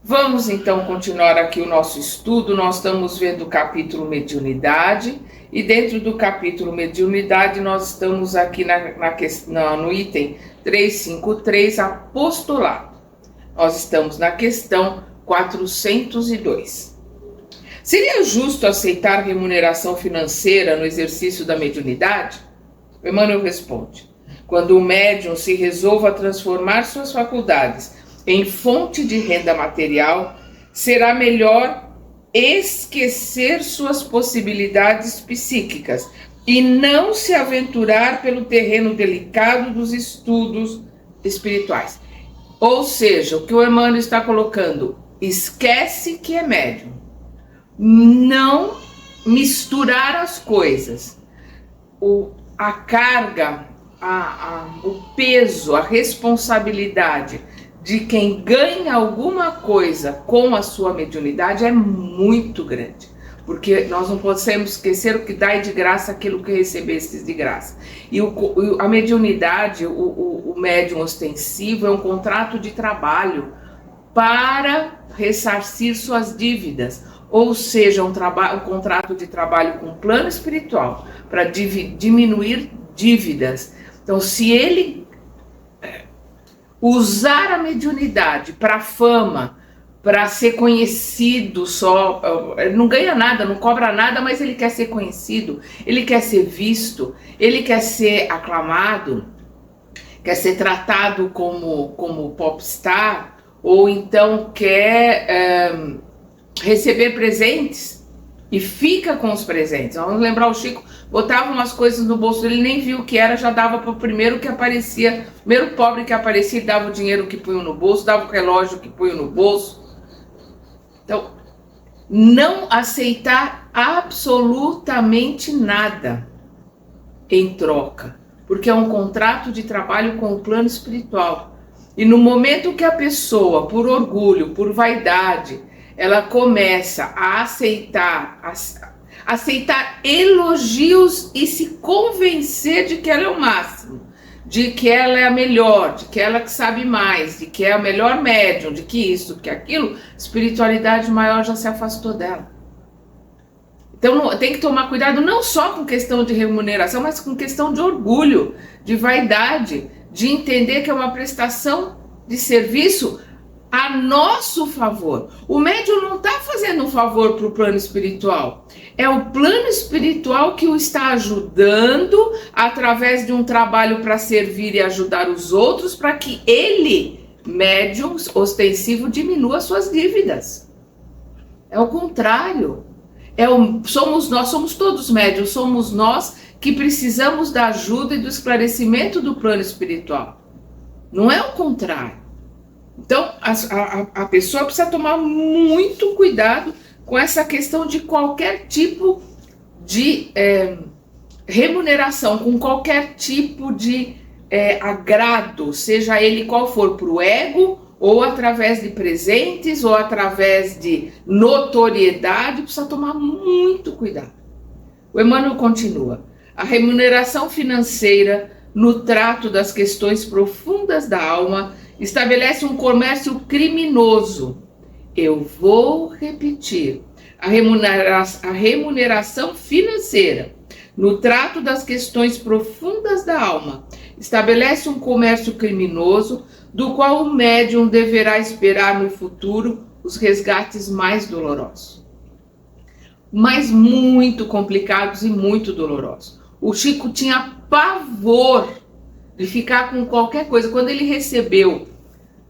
Vamos então continuar aqui o nosso estudo. Nós estamos vendo o capítulo Mediunidade, e dentro do capítulo Mediunidade nós estamos aqui no item 353, apostolado. Nós estamos na questão 402. Seria justo aceitar remuneração financeira no exercício da mediunidade? Emmanuel responde: quando o médium se resolva a transformar suas faculdades em fonte de renda material, será melhor esquecer suas possibilidades psíquicas e não se aventurar pelo terreno delicado dos estudos espirituais. Ou seja, o que o Emmanuel está colocando: esquece que é médium. Não misturar as coisas. A carga, o peso, a responsabilidade de quem ganha alguma coisa com a sua mediunidade é muito grande, porque nós não podemos esquecer o que dai de graça aquilo que recebestes de graça. E a mediunidade, o médium ostensivo, é um contrato de trabalho para ressarcir suas dívidas, ou seja, um contrato de trabalho com o plano espiritual para diminuir dívidas. Então, se ele usar a mediunidade para fama, para ser conhecido só, ele não ganha nada, não cobra nada, mas ele quer ser conhecido, ele quer ser visto, ele quer ser aclamado, quer ser tratado como popstar, ou então quer receber presentes e fica com os presentes. Vamos lembrar, o Chico botava umas coisas no bolso dele, nem viu o que era, já dava para o primeiro que aparecia, primeiro pobre que aparecia, dava o dinheiro que punha no bolso, dava o relógio que punha no bolso. Então, não aceitar absolutamente nada em troca, porque é um contrato de trabalho com o plano espiritual. E no momento que a pessoa, por orgulho, por vaidade, ela começa a aceitar elogios e se convencer de que ela é o máximo, de que ela é a melhor, de que ela que sabe mais, de que é a melhor médium, de que isso, que aquilo, espiritualidade maior já se afastou dela. Então tem que tomar cuidado não só com questão de remuneração, mas com questão de orgulho, de vaidade, de entender que é uma prestação de serviço a nosso favor. O médium não está fazendo um favor para o plano espiritual. É o plano espiritual que o está ajudando através de um trabalho para servir e ajudar os outros, para que ele, médium ostensivo, diminua suas dívidas. É o contrário. Somos todos médiums, somos nós que precisamos da ajuda e do esclarecimento do plano espiritual. Não é o contrário. Então, a pessoa precisa tomar muito cuidado com essa questão de qualquer tipo de remuneração, com qualquer tipo de agrado, seja ele qual for, para o ego, ou através de presentes, ou através de notoriedade. Precisa tomar muito cuidado. O Emmanuel continua: a remuneração financeira no trato das questões profundas da alma estabelece um comércio criminoso. Eu vou repetir: a remuneração financeira no trato das questões profundas da alma estabelece um comércio criminoso, do qual o médium deverá esperar no futuro os resgates mais dolorosos. Mas muito complicados e muito dolorosos. O Chico tinha pavor de ficar com qualquer coisa. Quando ele recebeu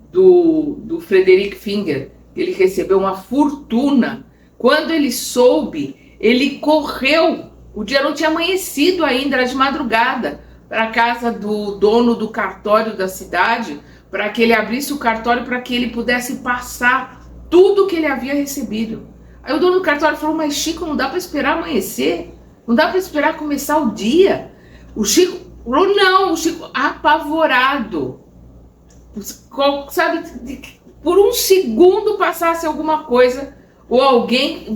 do Frederick Finger, ele recebeu uma fortuna, quando ele soube, ele correu, o dia não tinha amanhecido ainda, era de madrugada, para a casa do dono do cartório da cidade, para que ele abrisse o cartório, para que ele pudesse passar tudo que ele havia recebido. Aí o dono do cartório falou: mas Chico, não dá para esperar amanhecer, não dá para esperar começar o dia. O Chico falou: não. O Chico, apavorado, sabe, por um segundo passasse alguma coisa, ou alguém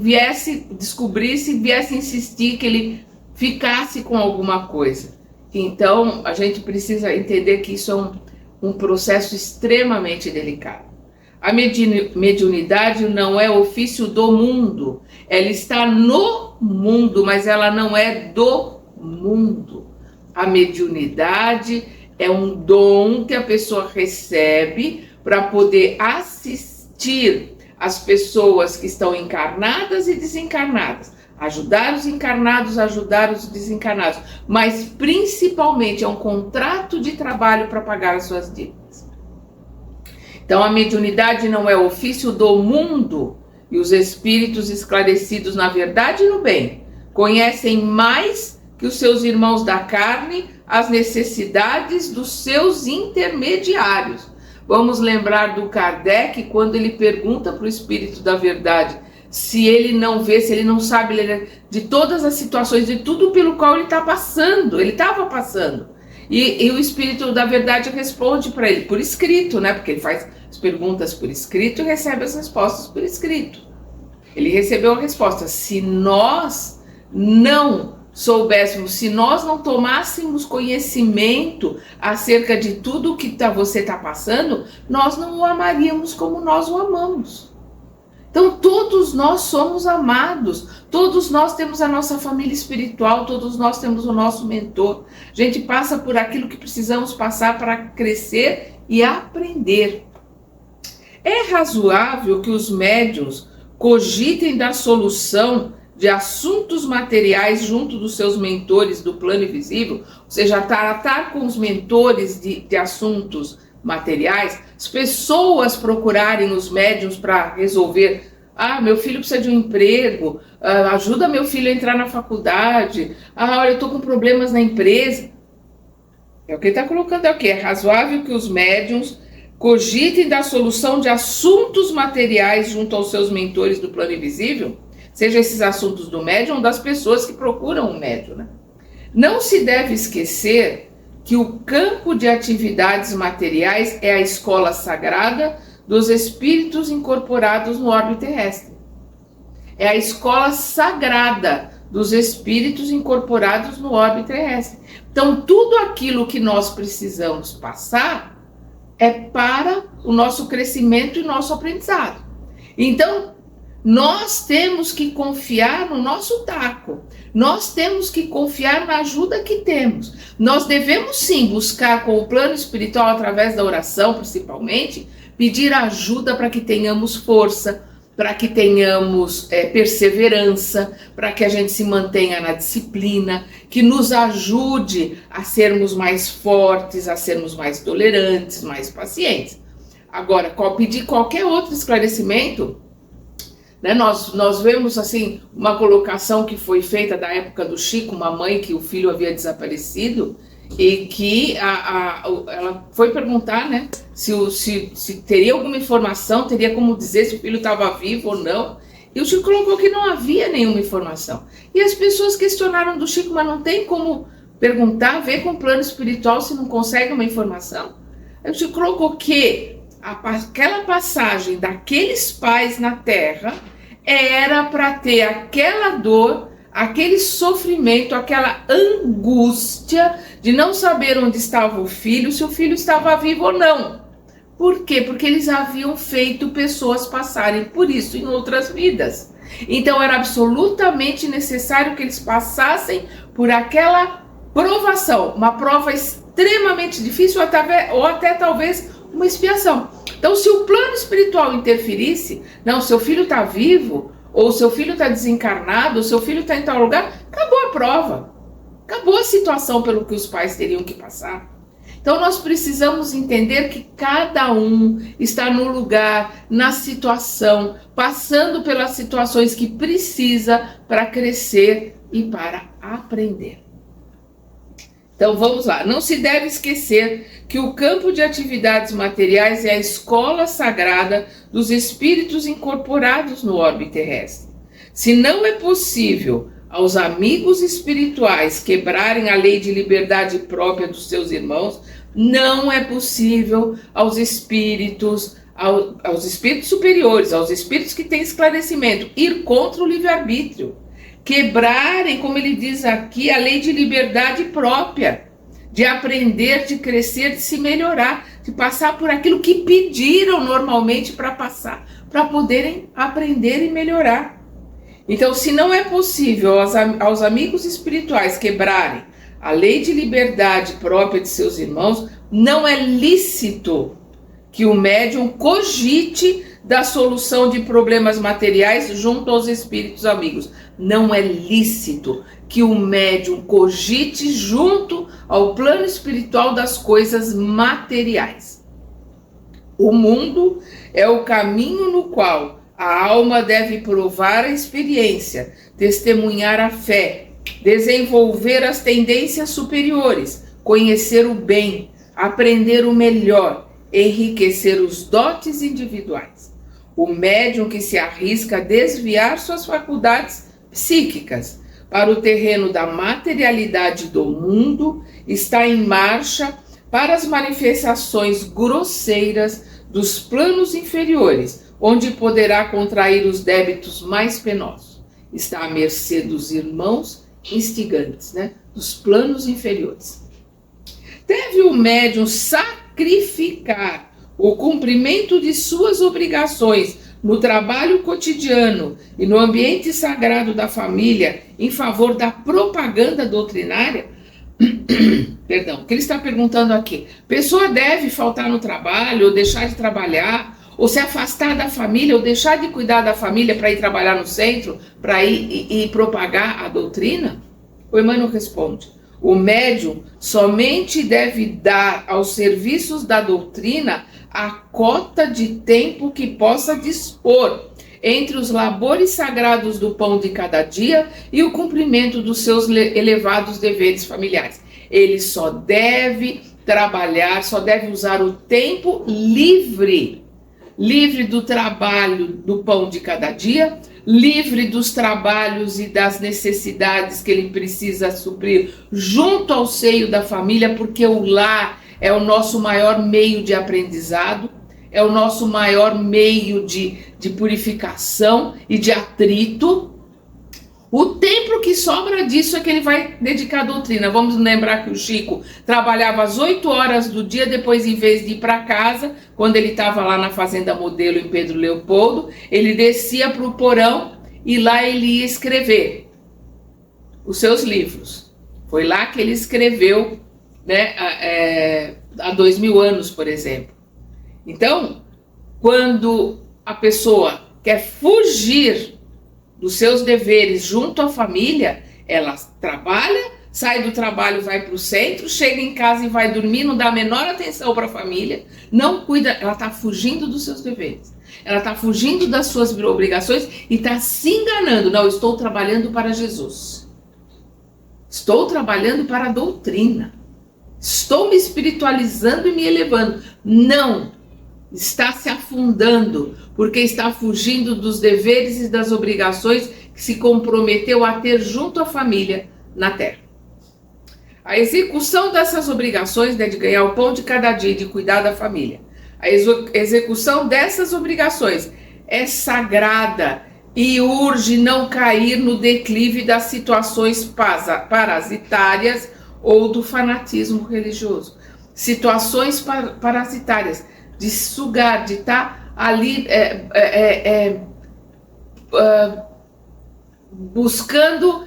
descobrisse, viesse insistir que ele ficasse com alguma coisa. Então a gente precisa entender que isso é um processo extremamente delicado. A mediunidade não é ofício do mundo. Ela está no mundo, mas ela não é do mundo. A mediunidade é um dom que a pessoa recebe para poder assistir as pessoas que estão encarnadas e desencarnadas. Ajudar os encarnados, ajudar os desencarnados. Mas principalmente é um contrato de trabalho para pagar as suas dívidas. Então a mediunidade não é ofício do mundo, e os espíritos esclarecidos na verdade e no bem conhecem mais que os seus irmãos da carne as necessidades dos seus intermediários. Vamos lembrar do Kardec quando ele pergunta para o espírito da verdade se ele não vê, se ele não sabe de todas as situações, de tudo pelo qual ele está passando, ele estava passando. E o espírito da verdade responde para ele por escrito, né? Porque ele faz as perguntas por escrito e recebe as respostas por escrito. Ele recebeu a resposta. Se nós não soubéssemos, se nós não tomássemos conhecimento acerca de tudo o que você está passando, nós não o amaríamos como nós o amamos. Então todos nós somos amados, todos nós temos a nossa família espiritual, todos nós temos o nosso mentor. A gente passa por aquilo que precisamos passar para crescer e aprender. É razoável que os médiuns cogitem da solução de assuntos materiais junto dos seus mentores do plano invisível, ou seja, tratar com os mentores de assuntos materiais, as pessoas procurarem os médiuns para resolver, meu filho precisa de um emprego, ajuda meu filho a entrar na faculdade, olha, eu estou com problemas na empresa. É o que ele está colocando, é o que? É razoável que os médiuns cogitem da solução de assuntos materiais junto aos seus mentores do plano invisível, seja esses assuntos do médium ou das pessoas que procuram o médium, né? Não se deve esquecer que o campo de atividades materiais é a escola sagrada dos espíritos incorporados no orbe terrestre. É a escola sagrada dos espíritos incorporados no orbe terrestre. Então, tudo aquilo que nós precisamos passar é para o nosso crescimento e nosso aprendizado. Então, nós temos que confiar no nosso taco, nós temos que confiar na ajuda que temos. Nós devemos sim buscar com o plano espiritual, através da oração principalmente, pedir ajuda para que tenhamos força, para que tenhamos perseverança, para que a gente se mantenha na disciplina, que nos ajude a sermos mais fortes, a sermos mais tolerantes, mais pacientes. Agora, pedir qualquer outro esclarecimento, né? Nós vemos assim uma colocação que foi feita da época do Chico, uma mãe que o filho havia desaparecido e que ela foi perguntar, né, se teria alguma informação, teria como dizer se o filho estava vivo ou não. E o Chico colocou que não havia nenhuma informação. E as pessoas questionaram do Chico, mas não tem como perguntar, ver com o plano espiritual se não consegue uma informação. Aí o Chico colocou que aquela passagem daqueles pais na Terra era para ter aquela dor, aquele sofrimento, aquela angústia de não saber onde estava o filho, se o filho estava vivo ou não. Por quê? Porque eles haviam feito pessoas passarem por isso em outras vidas. Então era absolutamente necessário que eles passassem por aquela provação, uma prova extremamente difícil ou até talvez uma expiação. Então, se o plano espiritual interferisse, não, seu filho está vivo, ou seu filho está desencarnado, ou seu filho está em tal lugar, acabou a prova. Acabou a situação pelo que os pais teriam que passar. Então, nós precisamos entender que cada um está no lugar, na situação, passando pelas situações que precisa para crescer e para aprender. Então vamos lá, não se deve esquecer que o campo de atividades materiais é a escola sagrada dos espíritos incorporados no orbe terrestre. Se não é possível aos amigos espirituais quebrarem a lei de liberdade própria dos seus irmãos, não é possível aos espíritos superiores, aos espíritos que têm esclarecimento, ir contra o livre-arbítrio. Quebrarem, como ele diz aqui, a lei de liberdade própria. de aprender, de crescer, de se melhorar, de passar por aquilo que pediram normalmente para passar, para poderem aprender e melhorar. Então, se não é possível aos amigos espirituais quebrarem a lei de liberdade própria de seus irmãos, não é lícito que o médium cogite da solução de problemas materiais junto aos espíritos amigos. Não é lícito que o médium cogite junto ao plano espiritual das coisas materiais. O mundo é o caminho no qual a alma deve provar a experiência, testemunhar a fé, desenvolver as tendências superiores, conhecer o bem, aprender o melhor, enriquecer os dotes individuais. O médium que se arrisca a desviar suas faculdades psíquicas para o terreno da materialidade do mundo está em marcha para as manifestações grosseiras dos planos inferiores, onde poderá contrair os débitos mais penosos. Está à mercê dos irmãos instigantes, dos planos inferiores. Deve o médium sacrificar o cumprimento de suas obrigações no trabalho cotidiano e no ambiente sagrado da família em favor da propaganda doutrinária? Perdão, o que ele está perguntando aqui? Pessoa deve faltar no trabalho ou deixar de trabalhar, ou se afastar da família, ou deixar de cuidar da família para ir trabalhar no centro, para ir e propagar a doutrina? O Emmanuel responde: o médium somente deve dar aos serviços da doutrina a cota de tempo que possa dispor entre os labores sagrados do pão de cada dia e o cumprimento dos seus elevados deveres familiares. Ele só deve trabalhar, só deve usar o tempo livre do trabalho do pão de cada dia, livre dos trabalhos e das necessidades que ele precisa suprir junto ao seio da família, porque o lar é o nosso maior meio de aprendizado, é o nosso maior meio de purificação e de atrito. O tempo que sobra disso é que ele vai dedicar à doutrina. Vamos lembrar que o Chico trabalhava às 8 horas do dia, depois, em vez de ir para casa, quando ele estava lá na Fazenda Modelo em Pedro Leopoldo, ele descia para o porão e lá ele ia escrever os seus livros. Foi lá que ele escreveu, há 2000 anos, por exemplo. Então, quando a pessoa quer fugir dos seus deveres junto à família, ela trabalha, sai do trabalho, vai para o centro, chega em casa e vai dormir, não dá a menor atenção para a família, não cuida, ela está fugindo dos seus deveres, ela está fugindo das suas obrigações e está se enganando. Não, eu estou trabalhando para Jesus, estou trabalhando para a doutrina, estou me espiritualizando e me elevando. Não, está se afundando, porque está fugindo dos deveres e das obrigações que se comprometeu a ter junto à família na terra. A execução dessas obrigações, de ganhar o pão de cada dia e de cuidar da família, a execução dessas obrigações é sagrada e urge não cair no declive das situações parasitárias ou do fanatismo religioso. Situações parasitárias, de sugar, de estar ali buscando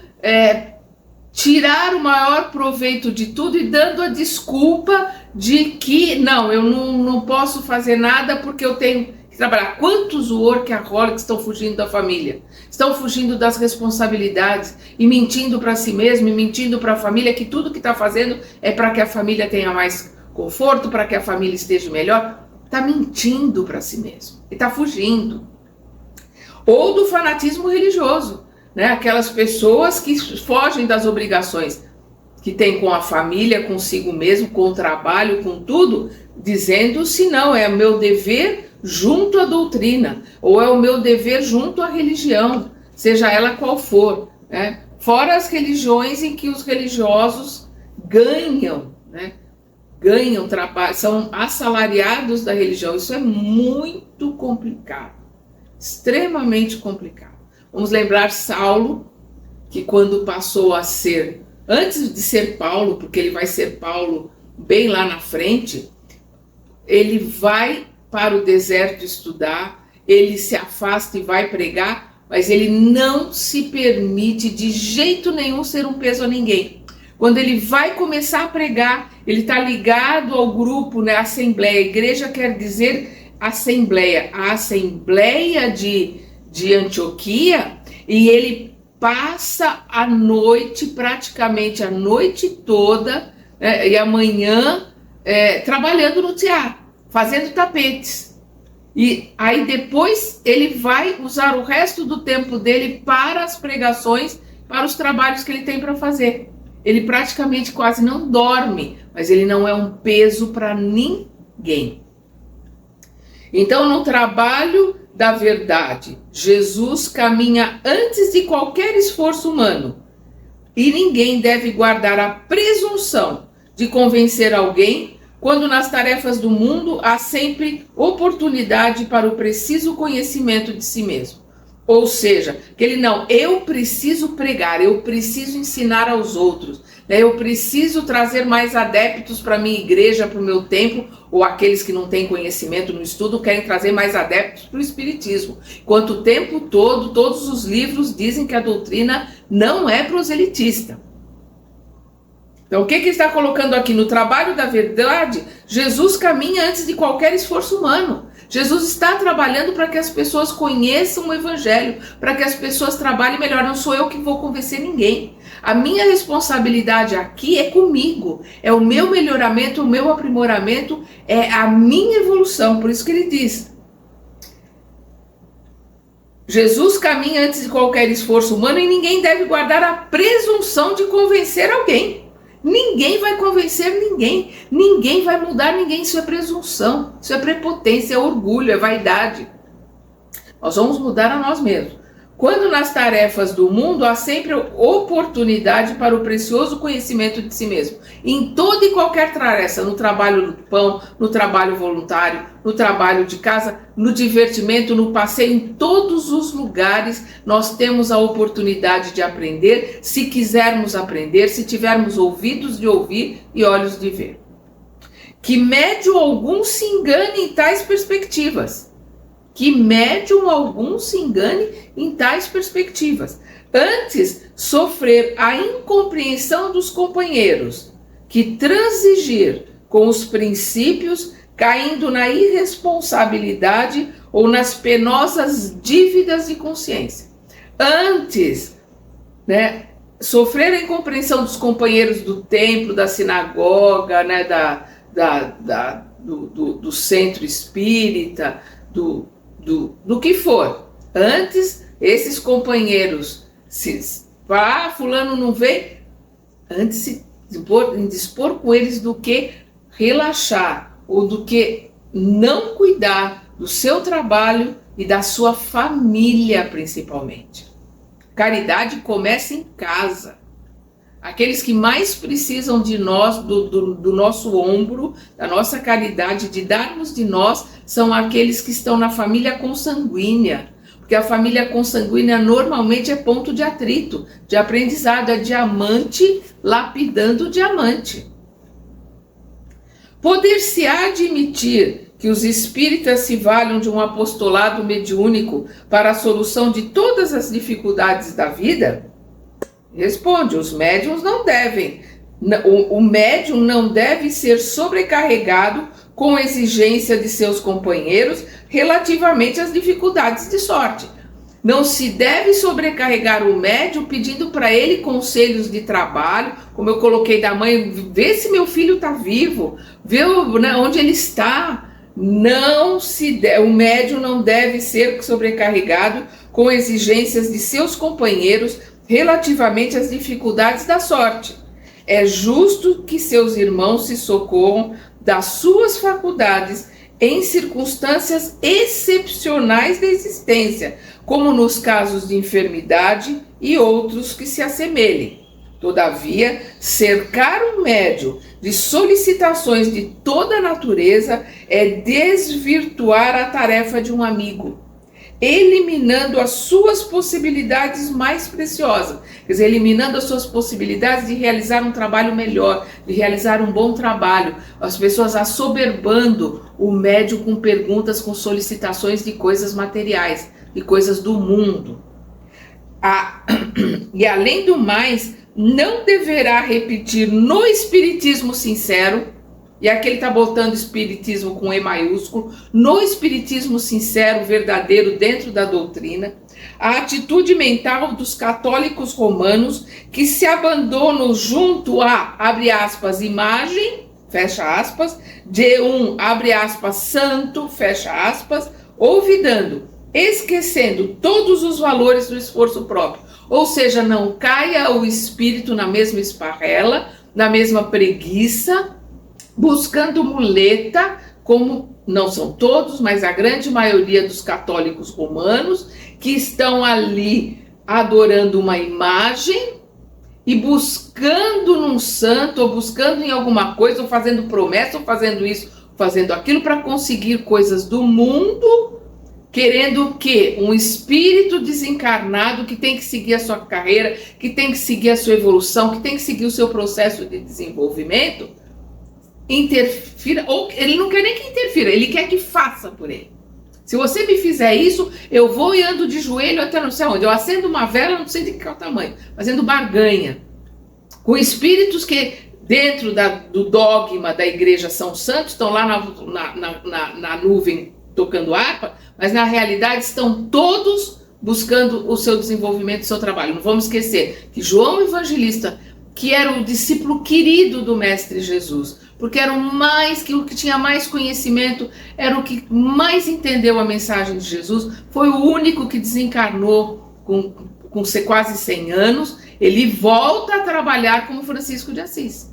tirar o maior proveito de tudo e dando a desculpa de que não, eu não posso fazer nada porque eu tenho que trabalhar. Quantos workaholics estão fugindo da família? Estão fugindo das responsabilidades e mentindo para si mesmo e mentindo para a família que tudo que está fazendo é para que a família tenha mais conforto, para que a família esteja melhor. Está mentindo para si mesmo e está fugindo. Ou do fanatismo religioso, aquelas pessoas que fogem das obrigações que tem com a família, consigo mesmo, com o trabalho, com tudo, dizendo se não, é o meu dever junto à doutrina, ou é o meu dever junto à religião, seja ela qual for, fora as religiões em que os religiosos ganham trabalho, são assalariados da religião. Isso é muito complicado, extremamente complicado. Vamos lembrar Saulo, que quando passou a ser antes de ser Paulo, porque ele vai ser Paulo bem lá na frente, ele vai para o deserto estudar, ele se afasta e vai pregar, mas ele não se permite de jeito nenhum ser um peso a ninguém. Quando ele vai começar a pregar, ele está ligado ao grupo, né, assembleia. Igreja quer dizer assembleia. A assembleia de Antioquia, e ele passa a noite, praticamente a noite toda, e amanhã, trabalhando no teatro, fazendo tapetes. E aí depois ele vai usar o resto do tempo dele para as pregações, para os trabalhos que ele tem para fazer. Ele praticamente quase não dorme, mas ele não é um peso para ninguém. Então, no trabalho da verdade, Jesus caminha antes de qualquer esforço humano. E ninguém deve guardar a presunção de convencer alguém, quando nas tarefas do mundo há sempre oportunidade para o preciso conhecimento de si mesmo. Ou seja, eu preciso pregar, eu preciso ensinar aos outros, né? Eu preciso trazer mais adeptos para a minha igreja, para o meu templo, ou aqueles que não têm conhecimento no estudo querem trazer mais adeptos para o espiritismo. Enquanto o tempo todo, todos os livros dizem que a doutrina não é proselitista. Então, o que está colocando aqui? No trabalho da verdade, Jesus caminha antes de qualquer esforço humano. Jesus está trabalhando para que as pessoas conheçam o Evangelho, para que as pessoas trabalhem melhor. Não sou eu que vou convencer ninguém. A minha responsabilidade aqui é comigo, é o meu melhoramento, o meu aprimoramento, é a minha evolução. Por isso que ele diz: Jesus caminha antes de qualquer esforço humano e ninguém deve guardar a presunção de convencer alguém. Ninguém vai convencer ninguém, ninguém vai mudar ninguém. Isso é presunção, isso é prepotência, é orgulho, é vaidade. Nós vamos mudar a nós mesmos. Quando nas tarefas do mundo há sempre oportunidade para o precioso conhecimento de si mesmo. Em toda e qualquer tarefa, no trabalho do pão, no trabalho voluntário, no trabalho de casa, no divertimento, no passeio, em todos os lugares nós temos a oportunidade de aprender, se quisermos aprender, se tivermos ouvidos de ouvir e olhos de ver. Que médium algum se engane em tais perspectivas. Que médium algum se engane em tais perspectivas. Antes, sofrer a incompreensão dos companheiros, que transigir com os princípios, caindo na irresponsabilidade ou nas penosas dívidas de consciência. Antes, né, sofrer a incompreensão dos companheiros do templo, da sinagoga, né, do centro espírita, do que for. Antes, esses companheiros, fulano não vem, antes se dispor com eles do que relaxar, ou do que não cuidar do seu trabalho e da sua família, principalmente. Caridade começa em casa. Aqueles que mais precisam de nós, do nosso ombro, da nossa caridade, de darmos de nós, são aqueles que estão na família consanguínea. Porque a família consanguínea normalmente é ponto de atrito, de aprendizado, é diamante lapidando diamante. Poder-se-á admitir que os espíritas se valham de um apostolado mediúnico para a solução de todas as dificuldades da vida? Responde, os médiuns não devem. O médium não deve ser sobrecarregado com exigência de seus companheiros relativamente às dificuldades de sorte. Não se deve sobrecarregar o médium pedindo para ele conselhos de trabalho, como eu coloquei da mãe, vê se meu filho está vivo, vê onde ele está. O médium não deve ser sobrecarregado com exigências de seus companheiros relativamente às dificuldades da sorte. É justo que seus irmãos se socorram das suas faculdades em circunstâncias excepcionais da existência, como nos casos de enfermidade e outros que se assemelhem. Todavia, cercar um médium de solicitações de toda a natureza é desvirtuar a tarefa de um amigo. eliminando as suas possibilidades mais preciosas. Quer dizer, eliminando as suas possibilidades de realizar um trabalho melhor, de realizar um bom trabalho. As pessoas assoberbando o médium com perguntas, com solicitações de coisas materiais, de coisas do mundo. E além do mais, não deverá repetir no espiritismo sincero, e aqui ele está botando espiritismo com E maiúsculo, no espiritismo sincero, verdadeiro, dentro da doutrina, a atitude mental dos católicos romanos que se abandonam junto a, abre aspas, imagem, fecha aspas, de um, abre aspas, santo, fecha aspas, olvidando, esquecendo todos os valores do esforço próprio. Ou seja, não caia o espírito na mesma esparrela, na mesma preguiça, buscando muleta, como não são todos, mas a grande maioria dos católicos romanos, que estão ali adorando uma imagem e buscando num santo, ou buscando em alguma coisa, ou fazendo promessa, ou fazendo isso, fazendo aquilo para conseguir coisas do mundo, querendo que um espírito desencarnado que tem que seguir a sua carreira, que tem que seguir a sua evolução, que tem que seguir o seu processo de desenvolvimento, interfira, ou ele não quer nem que interfira, ele quer que faça por ele. Se você me fizer isso, eu vou e ando de joelho até não sei onde, eu acendo uma vela, não sei de qual tamanho, fazendo barganha com espíritos que dentro do dogma da igreja são santos, estão lá na nuvem tocando harpa, mas na realidade estão todos buscando o seu desenvolvimento, o seu trabalho. Não vamos esquecer que João Evangelista, que era o discípulo querido do Mestre Jesus, porque era o que tinha mais conhecimento, era o que mais entendeu a mensagem de Jesus, foi o único que desencarnou com quase 100 anos, ele volta a trabalhar como Francisco de Assis.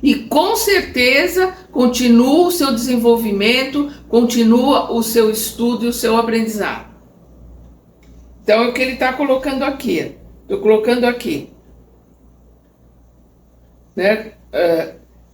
E com certeza continua o seu desenvolvimento, continua o seu estudo e o seu aprendizado. Então é o que ele está colocando aqui. Estou colocando aqui. Né?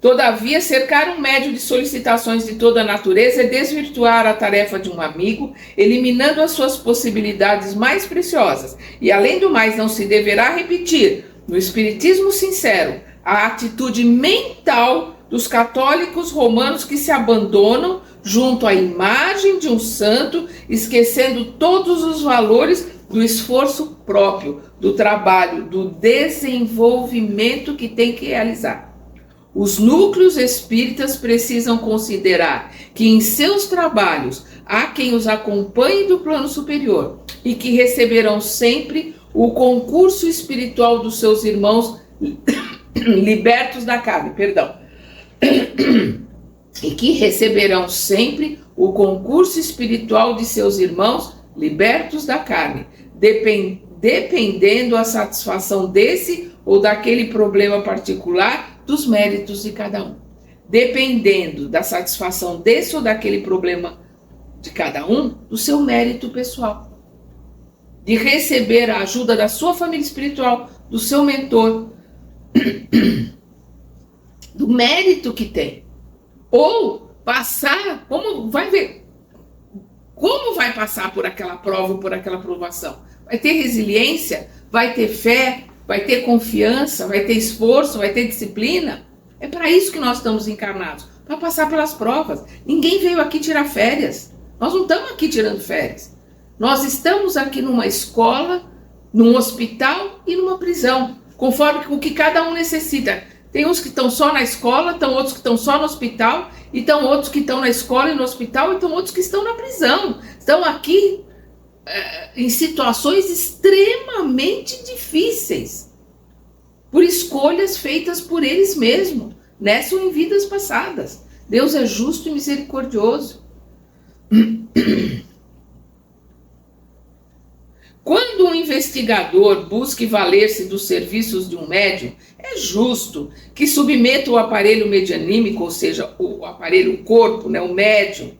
Todavia, cercar um médium de solicitações de toda a natureza é desvirtuar a tarefa de um amigo, eliminando as suas possibilidades mais preciosas. E além do mais, não se deverá repetir, no espiritismo sincero, a atitude mental dos católicos romanos que se abandonam junto à imagem de um santo, esquecendo todos os valores do esforço próprio, do trabalho, do desenvolvimento que tem que realizar. Os núcleos espíritas precisam considerar que em seus trabalhos há quem os acompanhe do plano superior e que receberão sempre o concurso espiritual dos seus irmãos libertos da carne, e que receberão sempre o concurso espiritual de seus irmãos libertos da carne, dependendo a satisfação desse ou daquele problema particular dos méritos de cada um. Dependendo da satisfação desse ou daquele problema de cada um, do seu mérito pessoal. De receber a ajuda da sua família espiritual, do seu mentor, do mérito que tem. Ou passar, como vai passar por aquela prova ou por aquela provação? Vai ter resiliência, vai ter fé, vai ter confiança, vai ter esforço, vai ter disciplina. É para isso que nós estamos encarnados, para passar pelas provas. Ninguém veio aqui tirar férias. Nós não estamos aqui tirando férias. Nós estamos aqui numa escola, num hospital e numa prisão, conforme o que cada um necessita. Tem uns que estão só na escola, estão outros que estão só no hospital, e estão outros que estão na escola e no hospital, e estão outros que estão na prisão. Estão aqui em situações extremamente difíceis, por escolhas feitas por eles mesmos, nessa ou em vidas passadas. Deus é justo e misericordioso. Quando um investigador busque valer-se dos serviços de um médium, é justo que submeta o aparelho medianímico, ou seja, o aparelho, o corpo, né, o médium,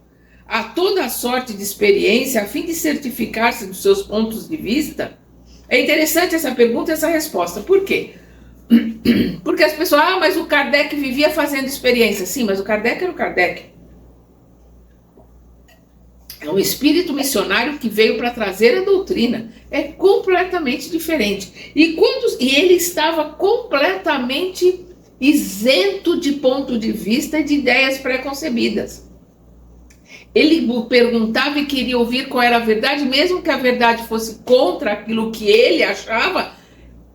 a toda a sorte de experiência a fim de certificar-se dos seus pontos de vista? É interessante essa pergunta e essa resposta. Por quê? Porque as pessoas, mas o Kardec vivia fazendo experiência. Sim, mas o Kardec era o Kardec. É um espírito missionário que veio para trazer a doutrina. É completamente diferente. E ele estava completamente isento de ponto de vista e de ideias preconcebidas. Ele perguntava e queria ouvir qual era a verdade, mesmo que a verdade fosse contra aquilo que ele achava.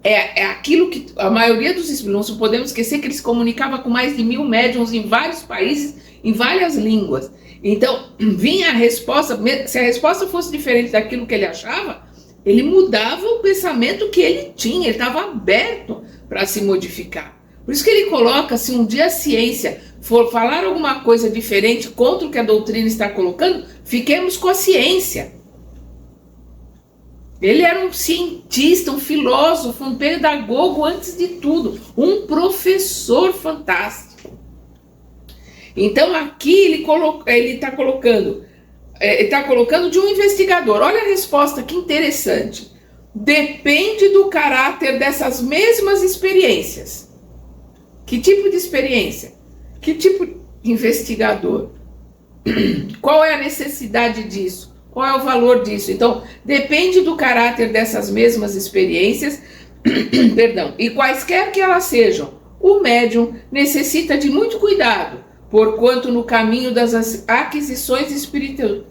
É aquilo que a maioria dos espíritos, não podemos esquecer que ele se comunicava com mais de 1000 médiuns em vários países, em várias línguas. Então, vinha a resposta, se a resposta fosse diferente daquilo que ele achava, ele mudava o pensamento que ele tinha, ele estava aberto para se modificar. Por isso que ele coloca, se um dia a ciência for falar alguma coisa diferente contra o que a doutrina está colocando, fiquemos com a ciência. Ele era um cientista, um filósofo, um pedagogo antes de tudo, um professor fantástico. Então aqui ele está colocando de um investigador. Olha a resposta, que interessante. Depende do caráter dessas mesmas experiências. Que tipo de experiência? Que tipo de investigador? Qual é a necessidade disso? Qual é o valor disso? Então, depende do caráter dessas mesmas experiências, perdão, e quaisquer que elas sejam. O médium necessita de muito cuidado, porquanto no caminho das aquisições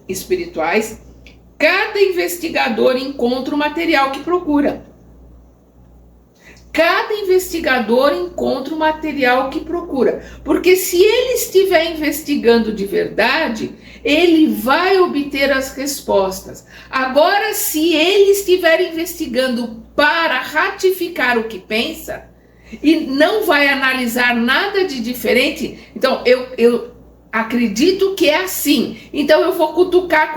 espirituais, cada investigador encontra o material que procura. Cada investigador encontra o material que procura. Porque se ele estiver investigando de verdade, ele vai obter as respostas. Agora, se ele estiver investigando para ratificar o que pensa, e não vai analisar nada de diferente, então eu acredito que é assim. Então eu vou cutucar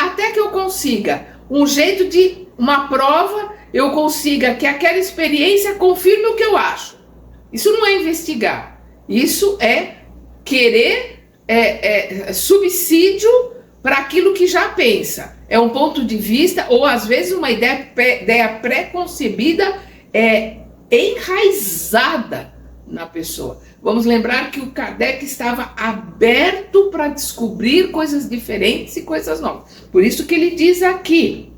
até que eu consiga um jeito de uma prova, eu consiga que aquela experiência confirme o que eu acho. Isso não é investigar. Isso é querer subsídio para aquilo que já pensa. É um ponto de vista, ou às vezes uma ideia pré-concebida, enraizada na pessoa. Vamos lembrar que o Kardec estava aberto para descobrir coisas diferentes e coisas novas. Por isso que ele diz aqui...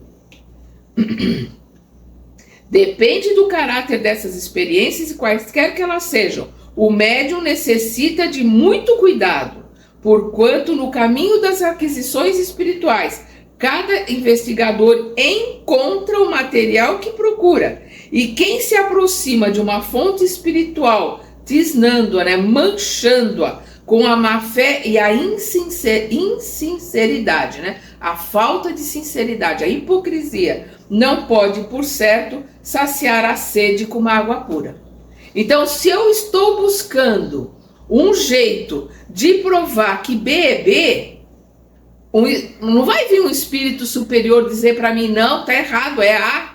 Depende do caráter dessas experiências e quaisquer que elas sejam. O médium necessita de muito cuidado, porquanto no caminho das aquisições espirituais, cada investigador encontra o material que procura. E quem se aproxima de uma fonte espiritual, tisnando-a, manchando-a com a má-fé e a insinceridade, a falta de sinceridade, a hipocrisia, não pode, por certo, saciar a sede com uma água pura. Então, se eu estou buscando um jeito de provar que B é B, não vai vir um espírito superior dizer para mim, não, tá errado, é A.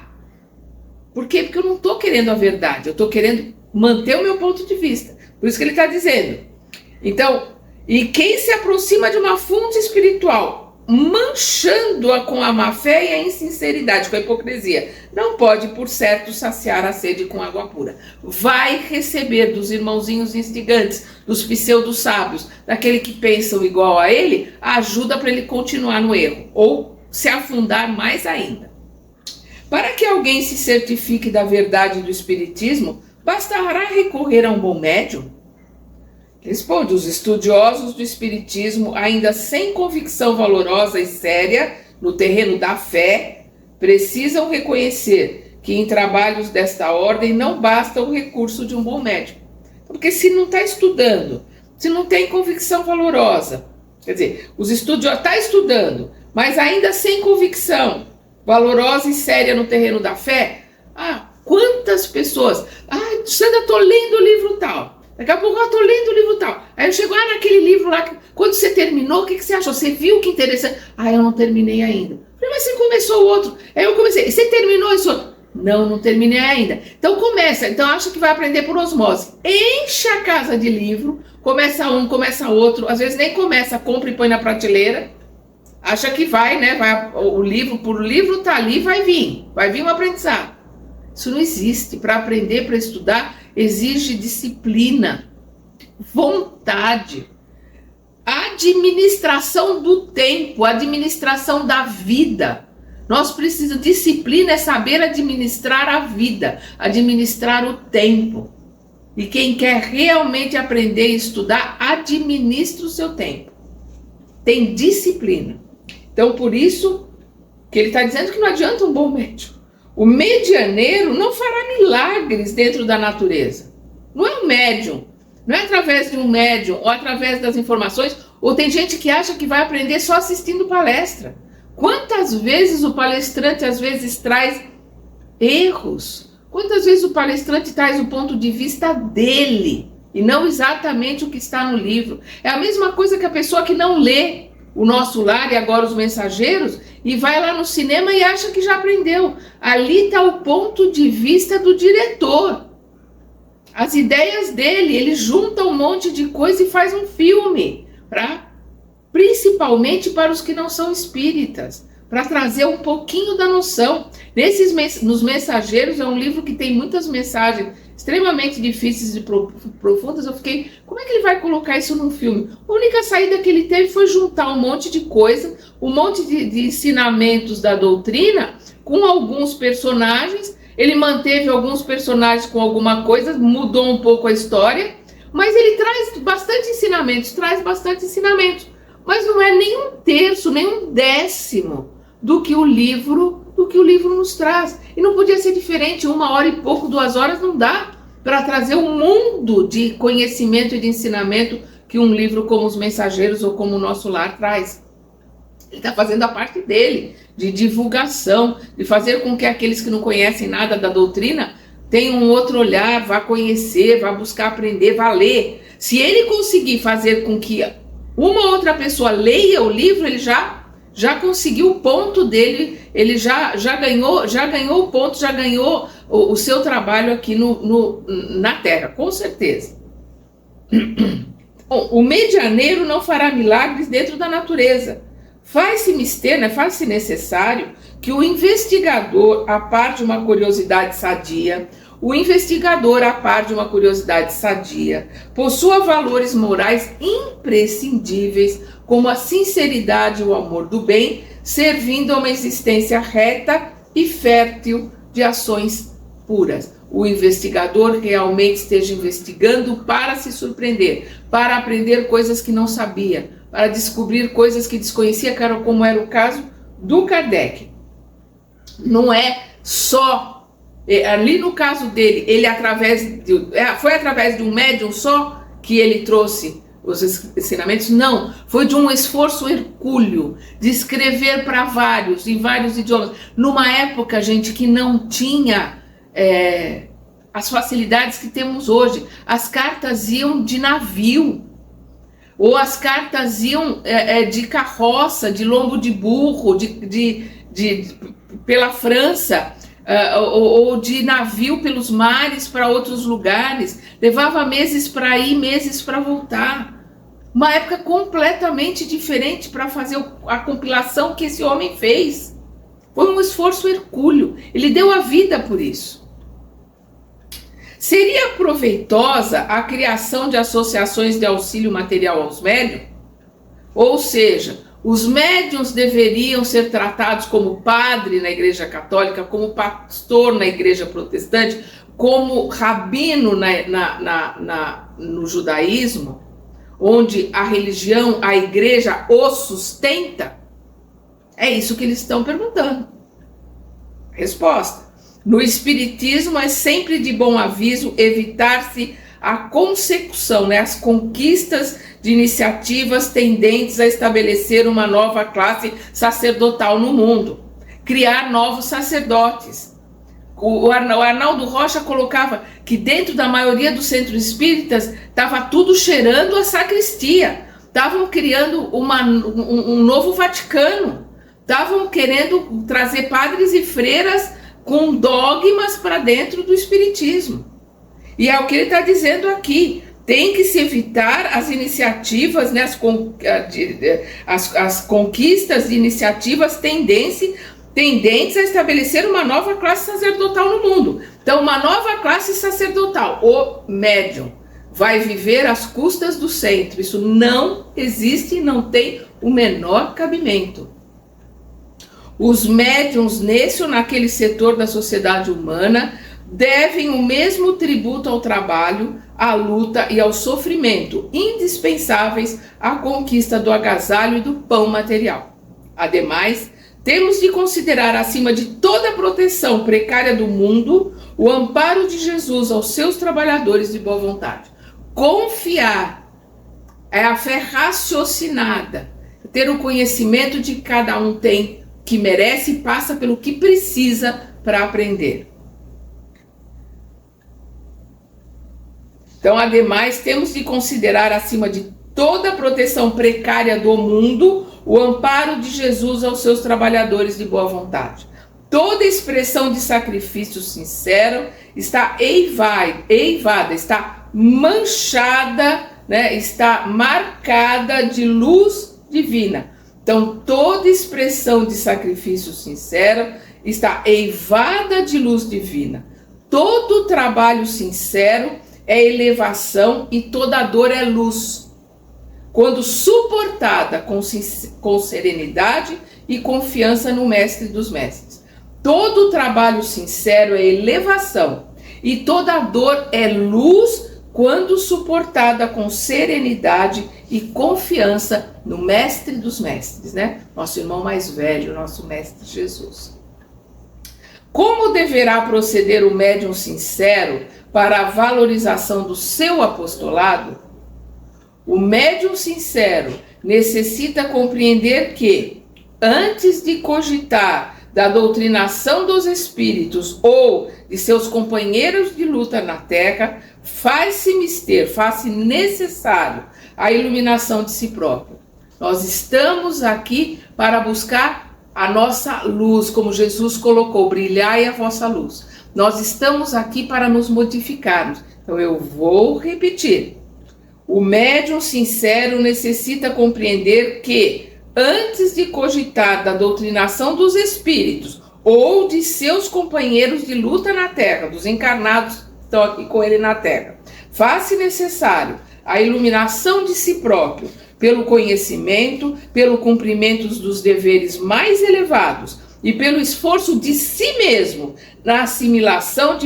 Por quê? Porque eu não estou querendo a verdade, eu estou querendo manter o meu ponto de vista. Por isso que ele está dizendo. Então, e quem se aproxima de uma fonte espiritual, manchando-a com a má-fé e a insinceridade, com a hipocrisia, não pode, por certo, saciar a sede com água pura. Vai receber dos irmãozinhos instigantes, dos pseudo-sábios, daquele que pensam igual a ele, a ajuda para ele continuar no erro, ou se afundar mais ainda. Para que alguém se certifique da verdade do espiritismo, bastará recorrer a um bom médium? Responde, os estudiosos do espiritismo, ainda sem convicção valorosa e séria no terreno da fé, precisam reconhecer que em trabalhos desta ordem não basta o recurso de um bom médium. Porque se não está estudando, se não tem convicção valorosa, quer dizer, os estudiosos estão estudando, mas ainda sem convicção valorosa e séria no terreno da fé, quantas pessoas, Sandra, estou lendo o livro tal. Daqui a pouco eu estou lendo o livro tal. Aí eu chego naquele livro lá. Quando você terminou, o que você achou? Você viu que interessante? Eu não terminei ainda. Falei, mas você começou o outro. Aí eu comecei. Você terminou esse outro? Não terminei ainda. Então começa. Então acha que vai aprender por osmose. Enche a casa de livro. Começa um, começa outro. Às vezes nem começa, compra e põe na prateleira. Acha que vai, o livro, por livro tá ali, vai vir um aprendizado. Isso não existe. Para aprender, para estudar, exige disciplina, vontade. A administração do tempo, administração da vida. Nós precisamos, disciplina é saber administrar a vida, administrar o tempo. E quem quer realmente aprender e estudar, administra o seu tempo. Tem disciplina. Então, por isso que ele está dizendo que não adianta um bom médium. O medianeiro não fará milagres dentro da natureza. Não é um médium. Não é através de um médium ou através das informações. Ou tem gente que acha que vai aprender só assistindo palestra. Quantas vezes o palestrante às vezes traz erros? Quantas vezes o palestrante traz o ponto de vista dele e não exatamente o que está no livro? É a mesma coisa que a pessoa que não lê O Nosso Lar e agora Os Mensageiros e vai lá no cinema e acha que já aprendeu. Ali está o ponto de vista do diretor. As ideias dele, ele junta um monte de coisa e faz um filme, principalmente para os que não são espíritas, para trazer um pouquinho da noção. Nos Mensageiros é um livro que tem muitas mensagens extremamente difíceis e profundas. Eu fiquei, como é que ele vai colocar isso num filme? A única saída que ele teve foi juntar um monte de coisa, um monte de ensinamentos da doutrina com alguns personagens. Ele manteve alguns personagens com alguma coisa, mudou um pouco a história, mas ele traz bastante ensinamentos, mas não é nem um terço, nem um décimo do que o livro nos traz. E não podia ser diferente, 1 hora e pouco, 2 horas não dá para trazer um mundo de conhecimento e de ensinamento que um livro como Os Mensageiros ou como O Nosso Lar traz. Ele está fazendo a parte dele, de divulgação, de fazer com que aqueles que não conhecem nada da doutrina tenham um outro olhar, vá conhecer, vá buscar aprender, vá ler. Se ele conseguir fazer com que uma outra pessoa leia o livro, ele já conseguiu o ponto dele, ele já ganhou o ponto, já ganhou o seu trabalho aqui na Terra, com certeza. Bom, o medianeiro não fará milagres dentro da natureza. Faz-se necessário que o investigador, a par de uma curiosidade sadia, possua valores morais imprescindíveis, como a sinceridade e o amor do bem, servindo a uma existência reta e fértil de ações puras. O investigador realmente esteja investigando para se surpreender, para aprender coisas que não sabia, para descobrir coisas que desconhecia, como era o caso do Kardec. Não é só, ali no caso dele, foi através de um médium só que ele trouxe os ensinamentos? Não, foi de um esforço hercúleo, de escrever para vários, em vários idiomas, numa época, gente, que não tinha as facilidades que temos hoje. As cartas iam de navio, ou as cartas iam de carroça, de lombo de burro, pela França, ou de navio pelos mares para outros lugares. Levava meses para ir, meses para voltar. Uma época completamente diferente para fazer a compilação que esse homem fez. Foi um esforço hercúleo. Ele deu a vida por isso. Seria proveitosa a criação de associações de auxílio material aos médiuns? Ou seja, os médiuns deveriam ser tratados como padre na Igreja Católica, como pastor na Igreja Protestante, como rabino no judaísmo, onde a religião, a Igreja o sustenta? É isso que eles estão perguntando. Resposta: no Espiritismo é sempre de bom aviso evitar-se a consecução, as conquistas de iniciativas tendentes a estabelecer uma nova classe sacerdotal no mundo, criar novos sacerdotes. O Arnaldo Rocha colocava que dentro da maioria dos centros espíritas estava tudo cheirando a sacristia, estavam criando um novo Vaticano, estavam querendo trazer padres e freiras com dogmas para dentro do Espiritismo. E é o que ele está dizendo aqui. Tem que se evitar as iniciativas, as conquistas de iniciativas tendentes a estabelecer uma nova classe sacerdotal no mundo. Então, uma nova classe sacerdotal, o médium, vai viver às custas do centro. Isso não existe e não tem o menor cabimento. Os médiuns nesse ou naquele setor da sociedade humana devem o mesmo tributo ao trabalho, à luta e ao sofrimento, indispensáveis à conquista do agasalho e do pão material. Ademais, temos de considerar acima de toda a proteção precária do mundo o amparo de Jesus aos seus trabalhadores de boa vontade. Confiar é a fé raciocinada, ter o conhecimento de que cada um tem, que merece e passa pelo que precisa para aprender. Então, ademais, temos de considerar acima de toda a proteção precária do mundo o amparo de Jesus aos seus trabalhadores de boa vontade. Toda expressão de sacrifício sincero está eivada, está manchada, né, está marcada de luz divina. Então, toda expressão de sacrifício sincero está eivada de luz divina. Todo trabalho sincero é elevação e toda dor é luz, quando suportada com serenidade e confiança no Mestre dos Mestres. Todo trabalho sincero é elevação e toda dor é luz, quando suportada com serenidade e confiança no Mestre dos Mestres, né? Nosso irmão mais velho, nosso Mestre Jesus. Como deverá proceder o médium sincero para a valorização do seu apostolado? O médium sincero necessita compreender que, antes de cogitar da doutrinação dos espíritos ou de seus companheiros de luta na terra, faz-se necessário a iluminação de si próprio. Nós estamos aqui para buscar a nossa luz, como Jesus colocou, brilhai a vossa luz. Nós estamos aqui para nos modificarmos. Então eu vou repetir. O médium sincero necessita compreender que, antes de cogitar da doutrinação dos espíritos ou de seus companheiros de luta na terra, dos encarnados que estão aqui com ele na terra, faz-se necessário a iluminação de si próprio, pelo conhecimento, pelo cumprimento dos deveres mais elevados e pelo esforço de si mesmo na assimilação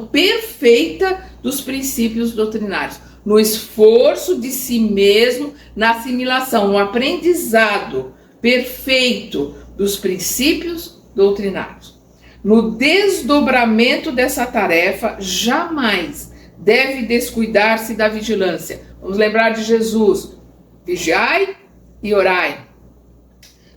perfeita dos princípios doutrinários. No esforço de si mesmo, na assimilação, no aprendizado perfeito dos princípios doutrinários. No desdobramento dessa tarefa, jamais deve descuidar-se da vigilância. Vamos lembrar de Jesus: vigiai e orai.